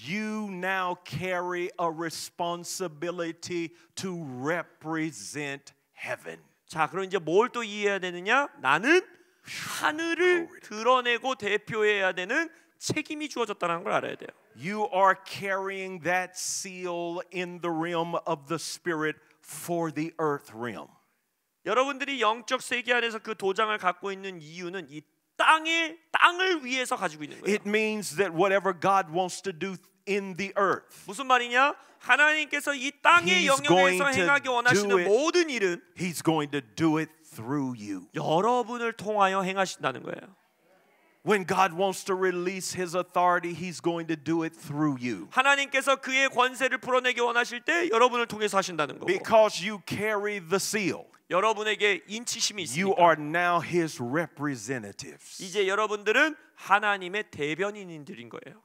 You now carry a responsibility to represent heaven. 자, 그럼 이제 뭘 또 이해해야 되느냐? 나는 하늘을 드러내고 대표해야 되는 책임이 주어졌다는 걸 알아야 돼요. You are carrying that seal in the realm of the spirit for the earth realm. 여러분들이 영적 세계 안에서 그 도장을 갖고 있는 이유는 이 땅을 위해서 가지고 있는 거예요. It means that whatever God wants to do in the earth, 무슨 말이냐? 하나님께서 이 땅의 He's going 영역에서 to 행하기 do 원하시는 it. 모든 일은 He's going to do it through you. 여러분을 통하여 행하신다는 거예요. When God wants to release His authority, He's going to do it through you. 하나님께서 그의 권세를 풀어내기 원하실 때 여러분을 통해서 하신다는 거고. Because you carry the seal, 여러분에게 인치심이 you 있으니까. are now His representatives. 이제 여러분들은 하나님의 대변인들인 거예요.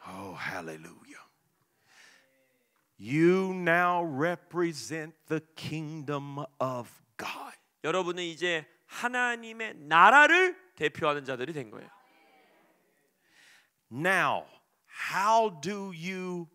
Oh, hallelujah. You now represent the kingdom of God. 여러분은 이제 하나님의 나라를 대표하는 자들이 된 거예요. Now, how do you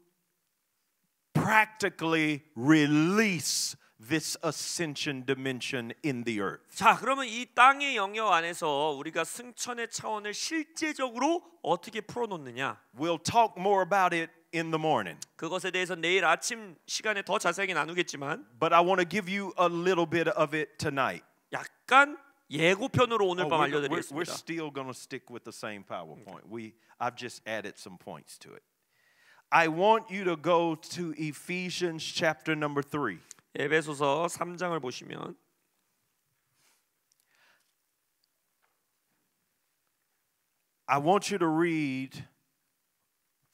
practically release this ascension dimension in the earth? 자, 그러면 이 땅의 영역 안에서 우리가 승천의 차원을 실제적으로 어떻게 풀어놓느냐? We'll talk more about it in the morning. 그것에 대해서 내일 아침 시간에 더 자세하게 나누겠지만, But I want to give you a little bit of it tonight. 약간 예고편으로 오늘 밤 we're 알려드리겠습니다. still going to stick with the same PowerPoint. I've just added some points to it. I want you to go to Ephesians chapter number 3. 에베소서 3장을 보시면 I want you to read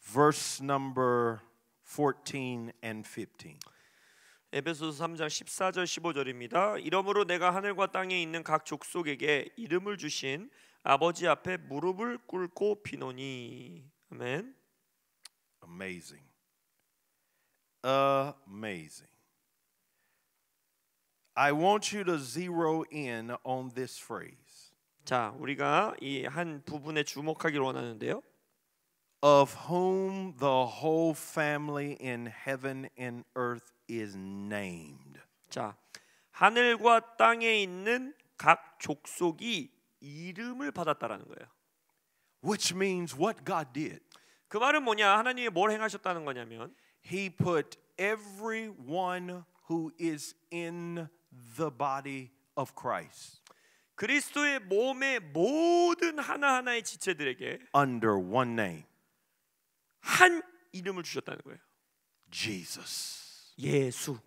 verse number 14 and 15. 에베소서 3장 14절 15절입니다. 이러므로 내가 하늘과 땅에 있는 각 족속에게 이름을 주신 아버지 앞에 무릎을 꿇고 비노니. 아멘. Amazing. Amazing. I want you to zero in on this phrase. 자, 우리가 이 한 부분에 주목하기를 원하는데요. Of whom the whole family in heaven and earth is named. 자, 하늘과 땅에 있는 각 족속이 이름을 받았다라는 거예요. Which means what God did. 그 말은 뭐냐? 하나님이 뭘 행하셨다는 거냐면 He put everyone who is in the body of Christ 그리스도의 몸의 모든 하나하나의 지체들에게 under one name. 한 이름을 주셨다는 거예요. Jesus. 예수.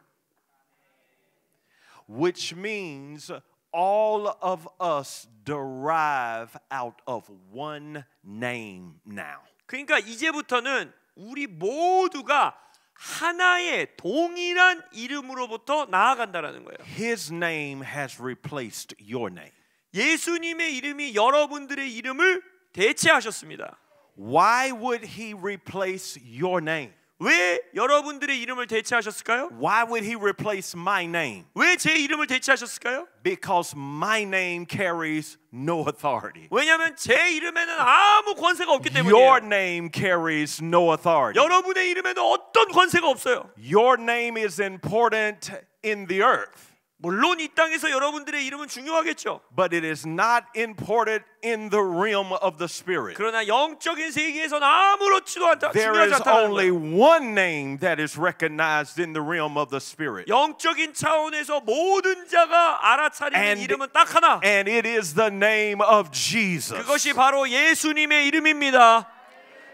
Which means all of us derive out of one name now. 그러니까 이제부터는 우리 모두가 하나의 동일한 이름으로부터 나아간다라는 거예요. His name has replaced your name. 예수님의 이름이 여러분들의 이름을 대체하셨습니다. Why would he replace your name? 왜 여러분들의 이름을 대체하셨을까요? Why would he replace my name? 왜 제 이름을 대체하셨을까요? Because my name carries no authority. 왜냐하면 제 이름에는 아무 권세가 없기 Your 때문이에요. name carries no authority. 여러분의 이름에는 어떤 권세가 없어요. Your name is important in the earth. 물론 이 땅에서 여러분들의 이름은 중요하겠죠. But it is not important in the realm of the spirit. 그러나 영적인 세계에서는 아무렇지도 않다. There 중요하지 is 않다는 only 거예요. one name that is recognized in the realm of the spirit. 영적인 차원에서 모든 자가 알아차리는 And- 이름은 딱 하나. And it is the name of Jesus. 그것이 바로 예수님의 이름입니다.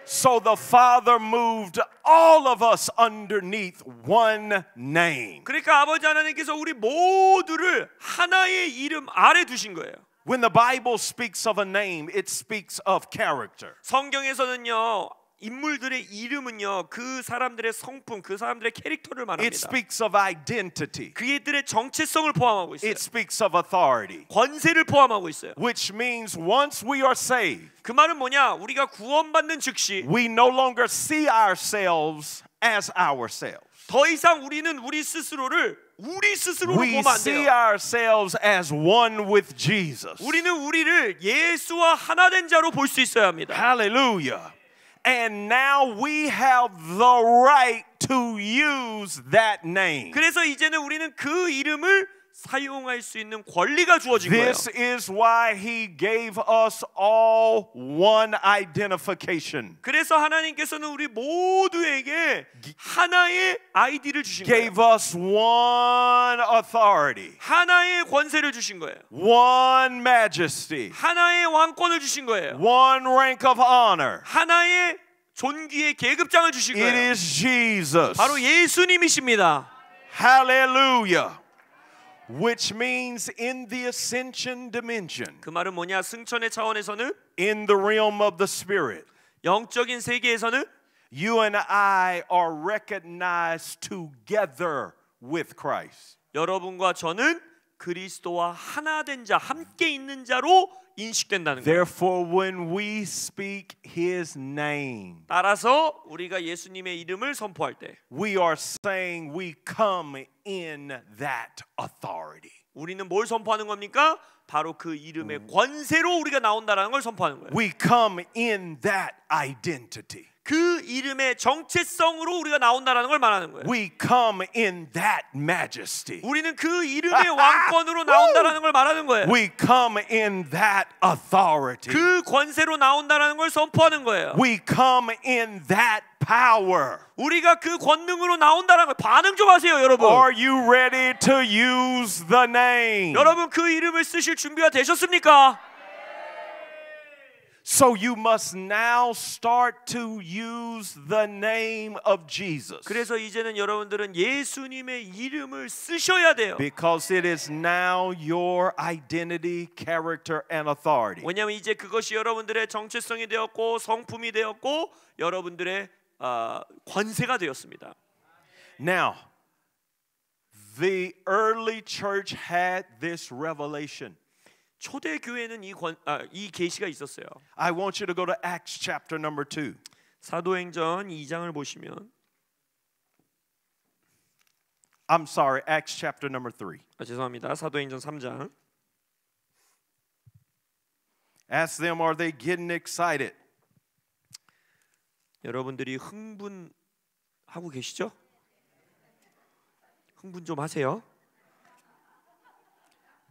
So the Father moved all of us underneath one name. 그러니까 아버지 하나님께서 우리 모두를 하나의 이름 아래 두신 거예요. When the Bible speaks of a name, it speaks of character. 성경에서는요. 인물들의 이름은요. 그 사람들의 성품, 그 사람들의 캐릭터를 It 말합니다. speaks of identity. 그들의 정체성을 포함하고 있어요. It speaks of authority. 권세를 포함하고 있어요. Which means once we are saved, 그 말은 뭐냐? 우리가 구원받는 즉시 we no longer see ourselves as ourselves. 더 이상 우리는 우리 스스로를 우리 스스로로 We 보면 안 see 돼요. ourselves as one with Jesus. 우리는 우리를 예수와 하나 된 자로 볼 수 있어야 합니다. Hallelujah. And now we have the right to use that name. 그래서 이제는 우리는 그 이름을 사용할 수 있는 권리가 주어진 거예요. This is why he gave us all one identification. 그래서 하나님께서는 우리 모두에게 하나의 아이디를 주신 거예요. Gave us one authority. 하나의 권세를 주신 거예요. One majesty. 하나의 왕권을 주신 거예요. One rank of honor. 하나의 존귀의 계급장을 주신 It 거예요. is Jesus. 바로 예수님이십니다. Hallelujah. Which means in the ascension dimension, 그 말은 뭐냐? 승천의 차원에서는 in the realm of the spirit, 영적인 세계에서는 you and I are recognized together with Christ. 여러분과 저는 그리스도와 하나 된 자, 함께 있는 자로 인식된다는 거예요. Therefore, when we speak His name, 따라서 우리가 예수님의 이름을 선포할 때 we are saying we come in that authority. 우리는 뭘 선포하는 겁니까? 바로 그 이름의 권세로 우리가 나온다라는 걸 선포하는 거예요. We come in that identity. 그 이름의 정체성으로 우리가 나온다라는 걸 말하는 거예요. We come in that majesty. 우리는 그 이름의 왕권으로 나온다라는 걸 말하는 거예요. We come in that authority. 그 권세로 나온다라는 걸 선포하는 거예요. We come in that power. 우리가 그 권능으로 나온다라는 걸 반응 좀 하세요, 여러분. Are you ready to use the name? 여러분 그 이름을 쓰실 준비가 되셨습니까? So you must now start to use the name of Jesus. 그래서 이제는 여러분들은 예수님의 이름을 쓰셔야 돼요. Because it is now your identity, character, and authority. 왜냐하면 이제 그것이 여러분들의 정체성이 되었고 성품이 되었고 여러분들의 권세가 되었습니다. Now, the early church had this revelation. 초대 교회는 이 계시가 있었어요. I want you to go to Acts chapter number 2. 사도행전 2장을 보시면 I'm sorry, Acts chapter number 3. 죄송합니다. 사도행전 3장. Ask them, are they getting excited? 여러분들이 흥분하고 계시죠? 흥분 좀 하세요.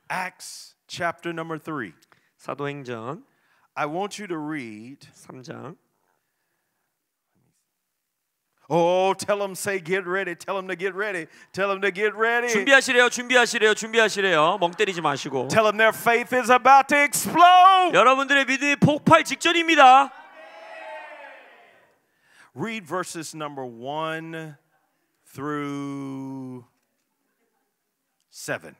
Acts chapter number 3. 사도행전 I want you to read. 3장. Oh, tell them, say, get ready. Tell them to get ready. Tell them to get ready. 준비하시래요. 멍 때리지 마시고. Tell them their faith is about to explode. 여러분들의 믿음이 폭발 직전입니다. Read verses number 1 through 7.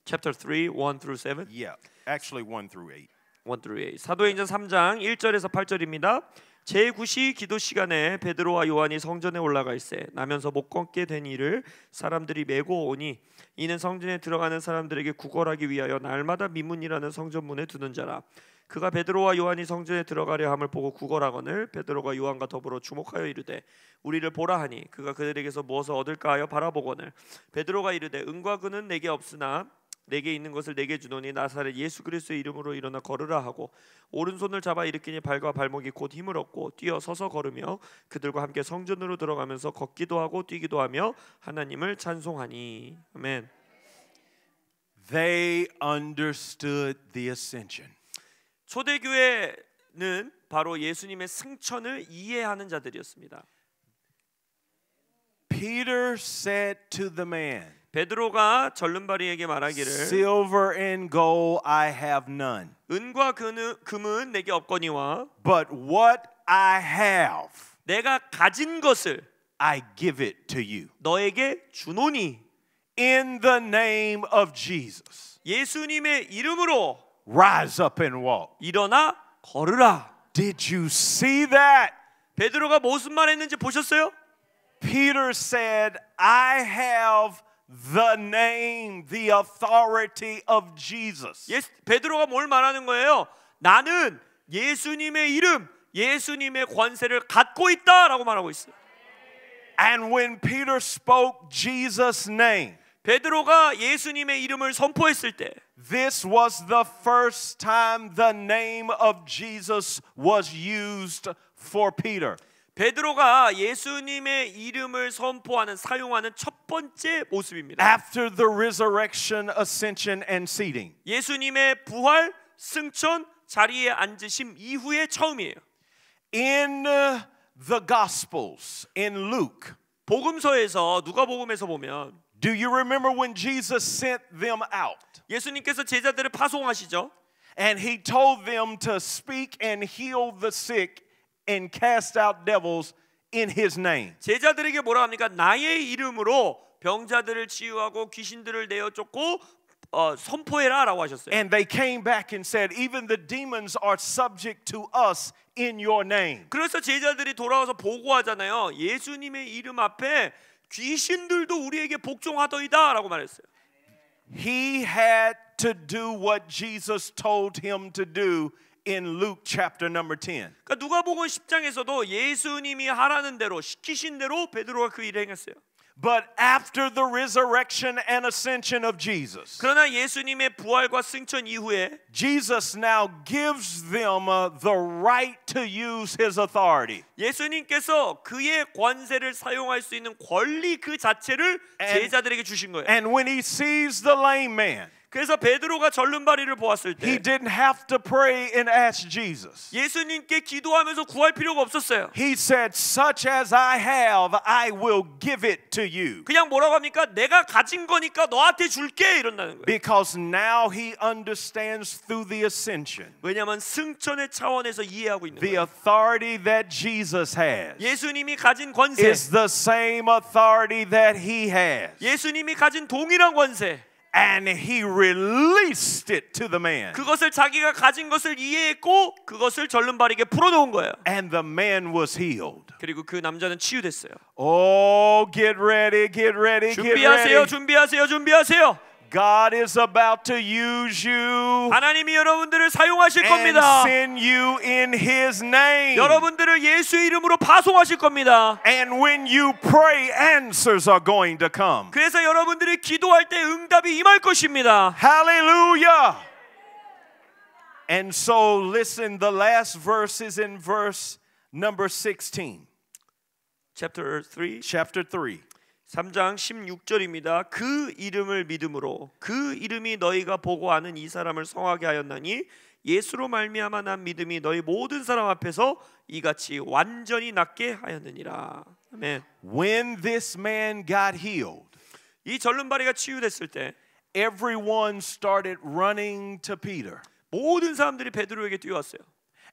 Chapter 3, 1 through 7. Yeah, actually 1 through 8. 1 through 8. 사도행전 3장 1절에서 8절입니다. 제9시 기도 시간에 베드로와 요한이 성전에 올라가 있세 나면서 못 걷게 된 이를 사람들이 메고 오니 이는 성전에 들어가는 사람들에게 구걸하기 위하여 날마다 미문이라는 성전문에 두는 자라. 그가 베드로와 요한이 성전에 들어가려 함을 보고 구걸하거늘 베드로가 요한과 더불어 주목하여 이르되 우리를 보라 하니 그가 그들에게서 무엇을 얻을까 하여 바라보거늘 베드로가 이르되 은과 금은 내게 없으나 내게 있는 것을 내게 주노니 나사렛 예수 그리스도의 이름으로 일어나 걸으라 하고 오른손을 잡아 일으키니 발과 발목이 곧 힘을 얻고 뛰어 서서 걸으며 그들과 함께 성전으로 들어가면서 걷기도 하고 뛰기도 하며 하나님을 찬송하니. 아멘. They understood the ascension. 초대교회는 바로 예수님의 승천을 이해하는 자들이었습니다. Peter said to the man, 베드로가 절름발이에게 말하기를 Silver and gold I have none. 은과 금은 내게 없거니와 But what I have, 내가 가진 것을 I give it to you. 너에게 주노니 In the name of Jesus. 예수님의 이름으로 Rise up and walk. 일어나 걸으라. Did you see that? 베드로가 무슨 말했는지 보셨어요? Peter said, I have the name, the authority of Jesus. 베드로가 뭘 말하는 거예요? 나는 예수님의 이름, 예수님의 권세를 갖고 있다라고 말하고 있어요. And when Peter spoke Jesus' name, 베드로가 예수님의 이름을 선포했을 때 this was the first time the name of Jesus was used for Peter. 베드로가 예수님의 이름을 선포하는 사용하는 첫 번째 모습입니다. After the resurrection, ascension, and seating. 예수님의 부활, 승천, 자리에 앉으심 이후의 처음이에요. In the Gospels, in Luke, 복음서에서 누가복음에서 보면 do you remember when Jesus sent them out? 예수님께서 제자들을 파송하시죠. And he told them to speak and heal the sick and cast out devils in his name. 제자들에게 뭐라 합니까? 나의 이름으로 병자들을 치유하고 귀신들을 내어 쫓고 선포해라라고 하셨어요. And they came back and said, even the demons are subject to us in your name. 그래서 제자들이 돌아와서 보고하잖아요. 예수님의 이름 앞에 귀신들도 우리에게 복종하더이다라고 말했어요. He had to do what Jesus told him to do in Luke chapter number 10. 그러니까 누가복음 10장에서도 예수님이 하라는 대로 시키신 대로 베드로가 그 일을 행했어요. But after the resurrection and ascension of Jesus, 그러나 예수님의 부활과 승천 이후에 Jesus now gives them the right to use his authority. 예수님께서 그의 권세를 사용할 수 있는 권리 그 자체를 제자들에게 주신 거예요. And when he sees the lame man, 그래서 베드로가 절름발이를 보았을 he 때 didn't have to pray and ask Jesus. 예수님께 기도하면서 구할 필요가 없었어요. He said, such as I have, I will give it to you. 그냥 뭐라고 합니까? 내가 가진 거니까 너한테 줄게 이런다는 거예요. Because now he understands through the ascension 왜냐하면 승천의 차원에서 이해하고 있는 the 거예요. authority that Jesus has 예수님이 가진 권세, is the same authority that he has. 예수님이 가진 동일한 권세, And he released it to the man. 그것을 자기가 가진 것을 이해했고 그것을 절름발에게 풀어놓은 거예요. And the man was healed. 그리고 그 남자는 치유됐어요. Oh, get ready, get ready, get 준비하세요, ready. 준비하세요, 준비하세요. God is about to use you 하나님이 여러분들을 사용하실 and 겁니다. send you in his name. 여러분들을 예수의 이름으로 파송하실 겁니다. And when you pray, answers are going to come. 그래서 여러분들이 기도할 때 응답이 임할 것입니다. Hallelujah. And so listen, the last verse is in verse number 16. Chapter 3. Chapter 3. 3장 16절입니다. 그 이름을 믿음으로 그 이름이 너희가 보고 아는 이 사람을 성하게 하였나니 예수로 말미암아 난 믿음이 너희 모든 사람 앞에서 이같이 완전히 낫게 하였느니라. 아멘. When this man got healed, 이 절름발이가 치유됐을 때 everyone started running to Peter. 모든 사람들이 베드로에게 뛰어왔어요.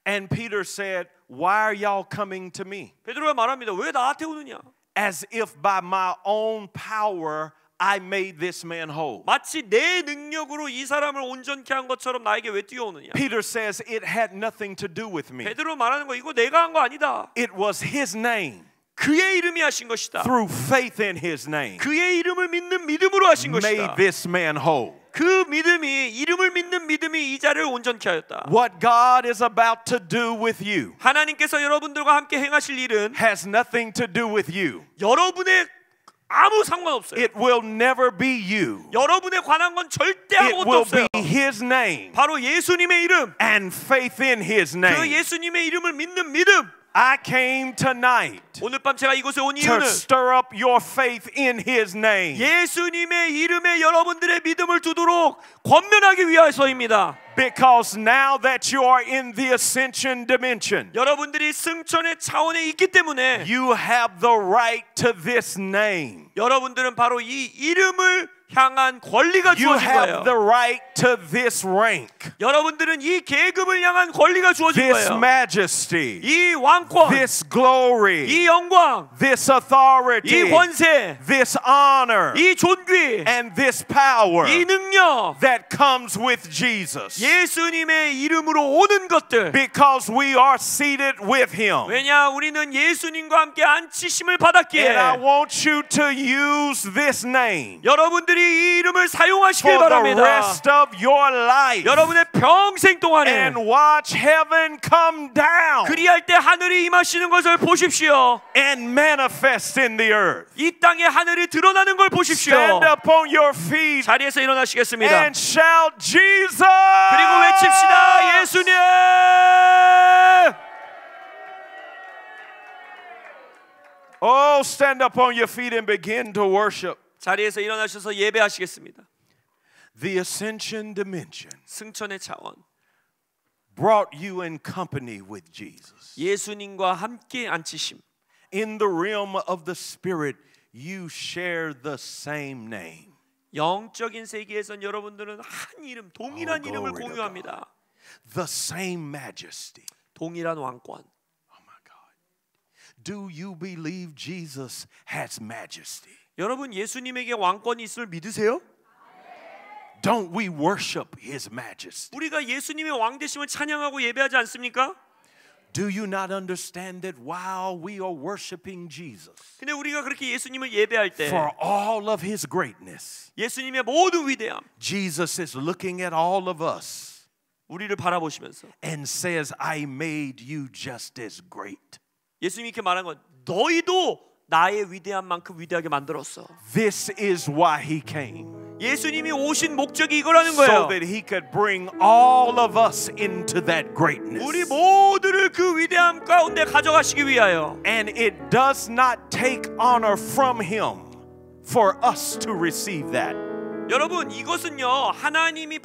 And Peter said, why are y'all coming to me? 베드로가 말합니다. 왜 나한테 오느냐? As if by my own power I made this man whole. 마치 내 능력으로 이 사람을 온전케 한 것처럼 나에게 왜 뛰어오느냐? Peter says it had nothing to do with me. 베드로 말하는 거 이거 내가 한 거 아니다. It was his name. 그의 이름이 하신 것이다. Through faith in his name. 그의 이름을 믿는 믿음으로 하신 것이다. Made this man whole. 그 믿음이 이름을 믿는 믿음이 이 자를 온전케 하였다. What God is about to do with you 하나님께서 여러분들과 함께 행하실 일은 has nothing to do with you. 여러분의 아무 상관없어요. It will never be you. 여러분에 관한 건 절대 It 아무것도 will 없어요. be his name 바로 예수님의 이름. and faith in his 그 name. 예수님의 이름을 믿는 믿음. I came tonight 오늘 밤 제가 이곳에 온 to 이유는 stir up your faith in his name. 예수님의 이름에 여러분들의 믿음을 두도록 권면하기 위해서입니다. Because now that you are in the ascension dimension, 여러분들이 승천의 차원에 있기 때문에 you have the right to this name. 여러분들은 바로 이 이름을 향한 권리가 You 주어진 have 거예요. the right to this rank, 여러분들은 이 계급을 향한 권리가 주어진 this 거예요. majesty, 이 왕권, this glory, 이 영광, this 이 authority, 권세, this honor, 이 존귀, and this power 이 능력, that comes with Jesus. 예수님의 이름으로 오는 것들. Because we are seated with him. 왜냐 우리는 예수님과 함께 앉히심을 And 받았기에 I want you to use this name 여러분들이 이 이름을 사용하시길 for the 바랍니다. rest of your life. 여러분의 평생 동안에 And watch heaven come down 그리할 때 하늘이 임하시는 것을 보십시오. and manifest in the earth. 이 땅에 하늘이 드러나는 걸 보십시오. Stand up on your feet 자리에서 일어나시겠습니다. and shout Jesus. 그리고 외칩시다. 예수님. Oh, stand up on your feet and begin to worship. 자리에서 일어나셔서 예배하시겠습니다. The ascension dimension 승천의 차원. brought you in company with Jesus. 예수님과 함께 앉히심. In the realm of the Spirit, you share the same name. 영적인 세계에선 여러분들은 한 이름, 동일한 Oh, 이름을 glory to 공유합니다. The same majesty. 동일한 왕권. Oh my God. Do you believe Jesus has majesty? 여러분 예수님에게 왕권이 있음을 믿으세요? Don't we worship his majesty? 우리가 예수님의 왕 되심을 찬양하고 예배하지 않습니까? Do you not understand that while we are worshiping Jesus 근데 우리가 그렇게 예수님을 예배할 때 for all of his greatness, 예수님의 모든 위대함 Jesus is looking at all of us 우리를 바라보시면서 and says, I made you just as great. 예수님이 이렇게 말한 건 너희도 나의 위대함만큼 위대하게 만들었어. This is why he came. 예수님이 오신 목적이 이거라는 So 거예요. that he could bring all of us into that greatness. 우리 모두를 그 위대함 가운데 가져가시기 위하여. And it does not take honor from him for us to receive that. 여러분 이것은요 하나님이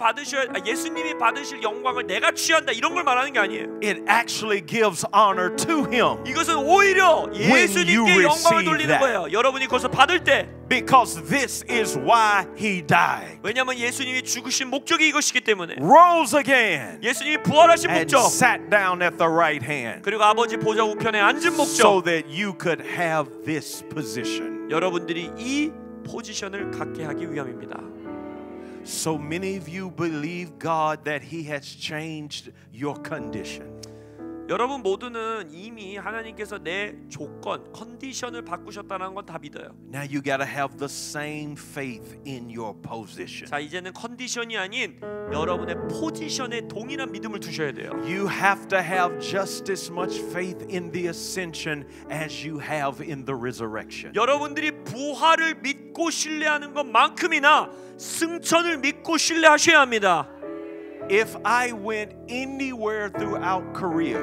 예수님이 받으실 영광을 내가 취한다 이런 걸 말하는 게 아니에요. It actually gives honor to him. 이것은 오히려 예수님께 영광을 돌리는 that. 거예요. 여러분이 그것을 받을 때. Because this is why he died. 왜냐하면 예수님이 죽으신 목적이 이것이기 때문에. Rose again. 예수님이 부활하신 and 목적. sat down at the right hand. 그리고 아버지 보좌 우편에 앉은 목적. So that you could have this position. 여러분들이 이 포지션을 갖게 하기 위함입니다. So many of you believe God that He has changed your condition. 여러분 모두는 이미 하나님께서 내 조건, 컨디션을 바꾸셨다는 건 다 믿어요. Now you got to have the same faith in your position. 자, 이제는 컨디션이 아닌 여러분의 포지션에 동일한 믿음을 두셔야 돼요. You have to have just as much faith in the ascension as you have in the resurrection. 여러분들이 부활을 믿고 신뢰하는 것만큼이나 승천을 믿고 신뢰하셔야 합니다. If I went anywhere throughout Korea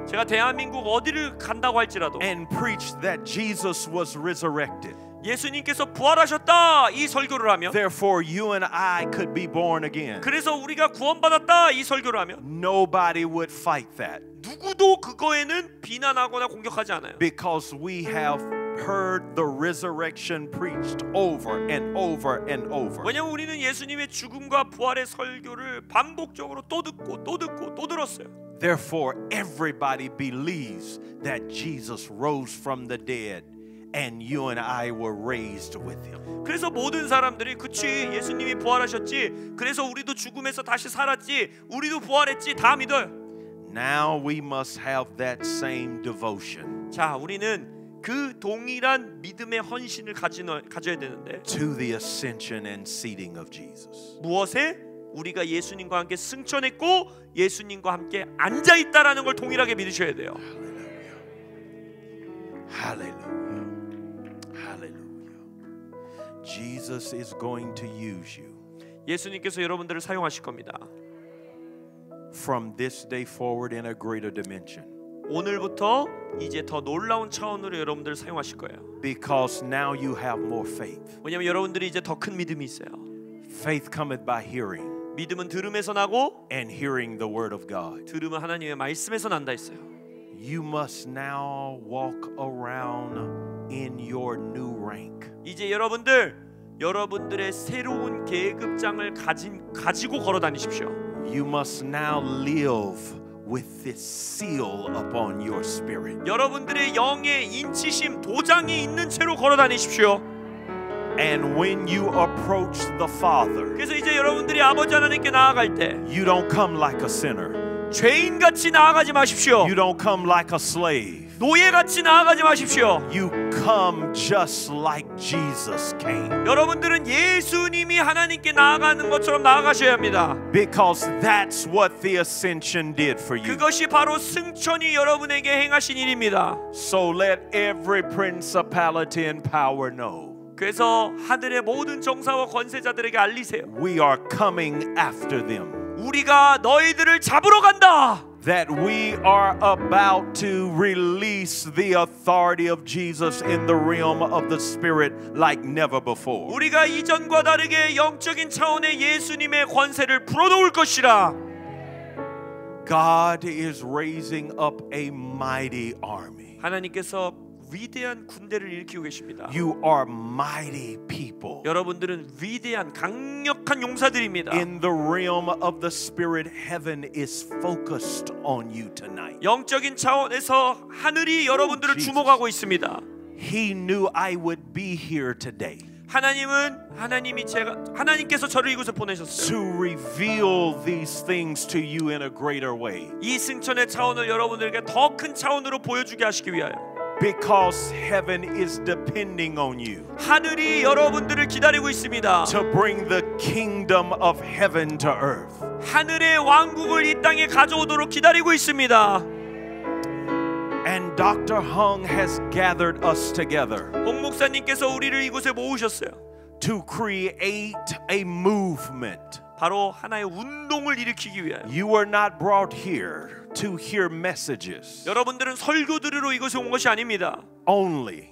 제가 대한민국 어디를 간다고 할지라도 and preached that Jesus was resurrected, 예수님께서 부활하셨다 이 설교를 하면 therefore you and I could be born again, 그래서 우리가 구원받았다 이 설교를 하면 nobody would fight that 누구도 그거에는 비난하거나 공격하지 않아요. because we have heard the resurrection preached over and over and over. 왜냐하면 우리는 예수님의 죽음과 부활의 설교를 반복적으로 또 듣고 또 듣고 또 들었어요. Therefore everybody believes that Jesus rose from the dead and you and I were raised with him. 그래서 모든 사람들이 그치 예수님이 부활하셨지 그래서 우리도 죽음에서 다시 살았지 우리도 부활했지 다 믿어요. Now we must have that same devotion. 자, 우리는 그 동일한 믿음의 헌신을 가져야 되는데 to the ascension and seating of Jesus. 무엇에? 우리가 예수님과 함께 승천했고 예수님과 함께 앉아 있다라는 걸 동일하게 믿으셔야 돼요. Hallelujah. Hallelujah. Jesus is going to use you. 예수님께서 여러분들을 사용하실 겁니다. From this day forward in a greater dimension. 오늘부터 이제 더 놀라운 차원으로 여러분들을 사용하실 거예요. Because now you have more faith. 왜냐하면 여러분들이 이제 더 큰 믿음이 있어요. Faith cometh by hearing. 믿음은 들음에서 나고 and hearing the word of God. 들음은 하나님의 말씀에서 난다 했어요. You must now walk around in your new rank. 이제 여러분들의 새로운 계급장을 가지고 걸어 다니십시오. You must now live with this seal upon your spirit. 여러분들의 영의 인치심 도장이 있는 채로 걸어 다니십시오. And when you approach the Father, 그래서 이제 여러분들이 아버지 하나님께 나아갈 때 you don't come like a sinner. 죄인같이 나아가지 마십시오. You don't come like a slave. 노예같이 나아가지 마십시오. You come just like Jesus came. 여러분들은 예수님이 하나님께 나아가는 것처럼 나아가셔야 합니다. Because that's what the ascension did for you. 그것이 바로 승천이 여러분에게 행하신 일입니다. So let every principality and power know. 그래서 하늘의 모든 정사와 권세자들에게 알리세요. We are coming after them. 우리가 너희들을 잡으러 간다. That we are about to release the authority of Jesus in the realm of the Spirit like never before. 우리가 이전과 다르게 영적인 차원의 예수님의 권세를 불어넣을 것이라. God is raising up a mighty army. 하나님께서 위대한 군대를 일으키고 계십니다. You are mighty people. 여러분들은 위대한 강력한 용사들입니다. In the realm of the Spirit, heaven is focused on you tonight. 영적인 차원에서 하늘이 여러분들을 주목하고 있습니다. He knew I would be here today. 하나님께서 저를 이곳에 보내셨어요. To reveal these things to you in a greater way. 이 승천의 차원을 여러분들에게 더 큰 차원으로 보여주게 하시기 위하여. Because heaven is depending on you. 하늘이 여러분들을 기다리고 있습니다. To bring the kingdom of heaven to earth. 하늘의 왕국을 이 땅에 가져오도록 기다리고 있습니다. And Dr. Hung has gathered us together. 홍 목사님께서 우리를 이곳에 모으셨어요. To create a movement. 바로 하나의 운동을 일으키기 위하여. You were not brought here to hear messages. 여러분들은 설교 들으러 이곳에 온 것이 아닙니다. Only.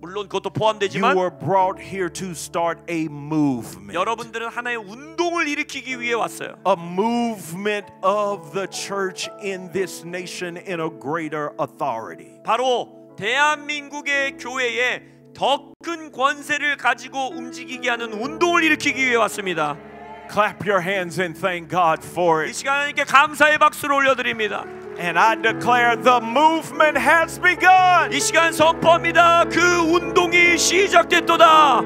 물론 그것도 You 포함되지만 were brought here to start a movement. 여러분들은 하나의 운동을 일으키기 위해 왔어요. A movement of the church in this nation in a greater authority. 바로 대한민국의 교회에 더 큰 권세를 가지고 움직이게 하는 운동을 일으키기 위해 왔습니다. Clap your hands and thank God for 이 it. 시간 하나님께 감사의 박수를 올려드립니다. And I declare the movement has begun. 이 시간 선포합니다. 그 운동이 시작됐도다.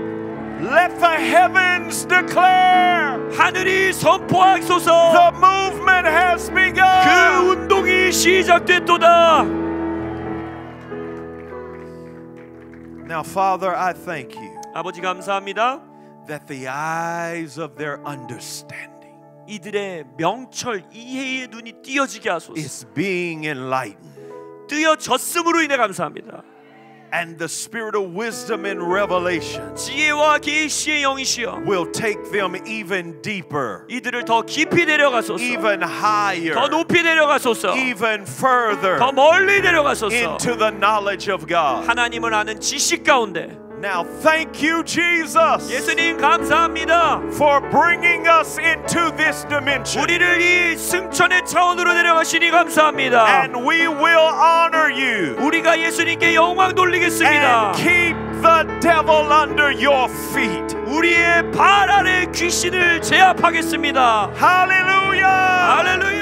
Let the heavens declare. 하늘이 선포하소서. The movement has 그 begun. 운동이 시작됐도다. Now, Father, I thank you 아버지 감사합니다. that the eyes of their understanding 이들의 명철 이해의 눈이 띄어지게 하소서. is being enlightened, 띄어졌음으로 인해 감사합니다. and the spirit of wisdom and revelation 지혜와 계시의 영이시여 will take them even deeper, 이들을 더 깊이 내려가소서. even higher, 더 높이 내려가소서. even further 더 멀리 내려가소서. into the knowledge of God. 하나님을 아는 지식 가운데. Now, thank you, Jesus, 예수님 감사합니다. for bringing us into this dimension. 우리를 이 승천의 차원으로 내려가시니 감사합니다. And we will honor you 우리가 예수님께 영광 돌리겠습니다. and keep the devil under your feet. 우리의 발 아래 귀신을 제압하겠습니다. Hallelujah! 할렐루야.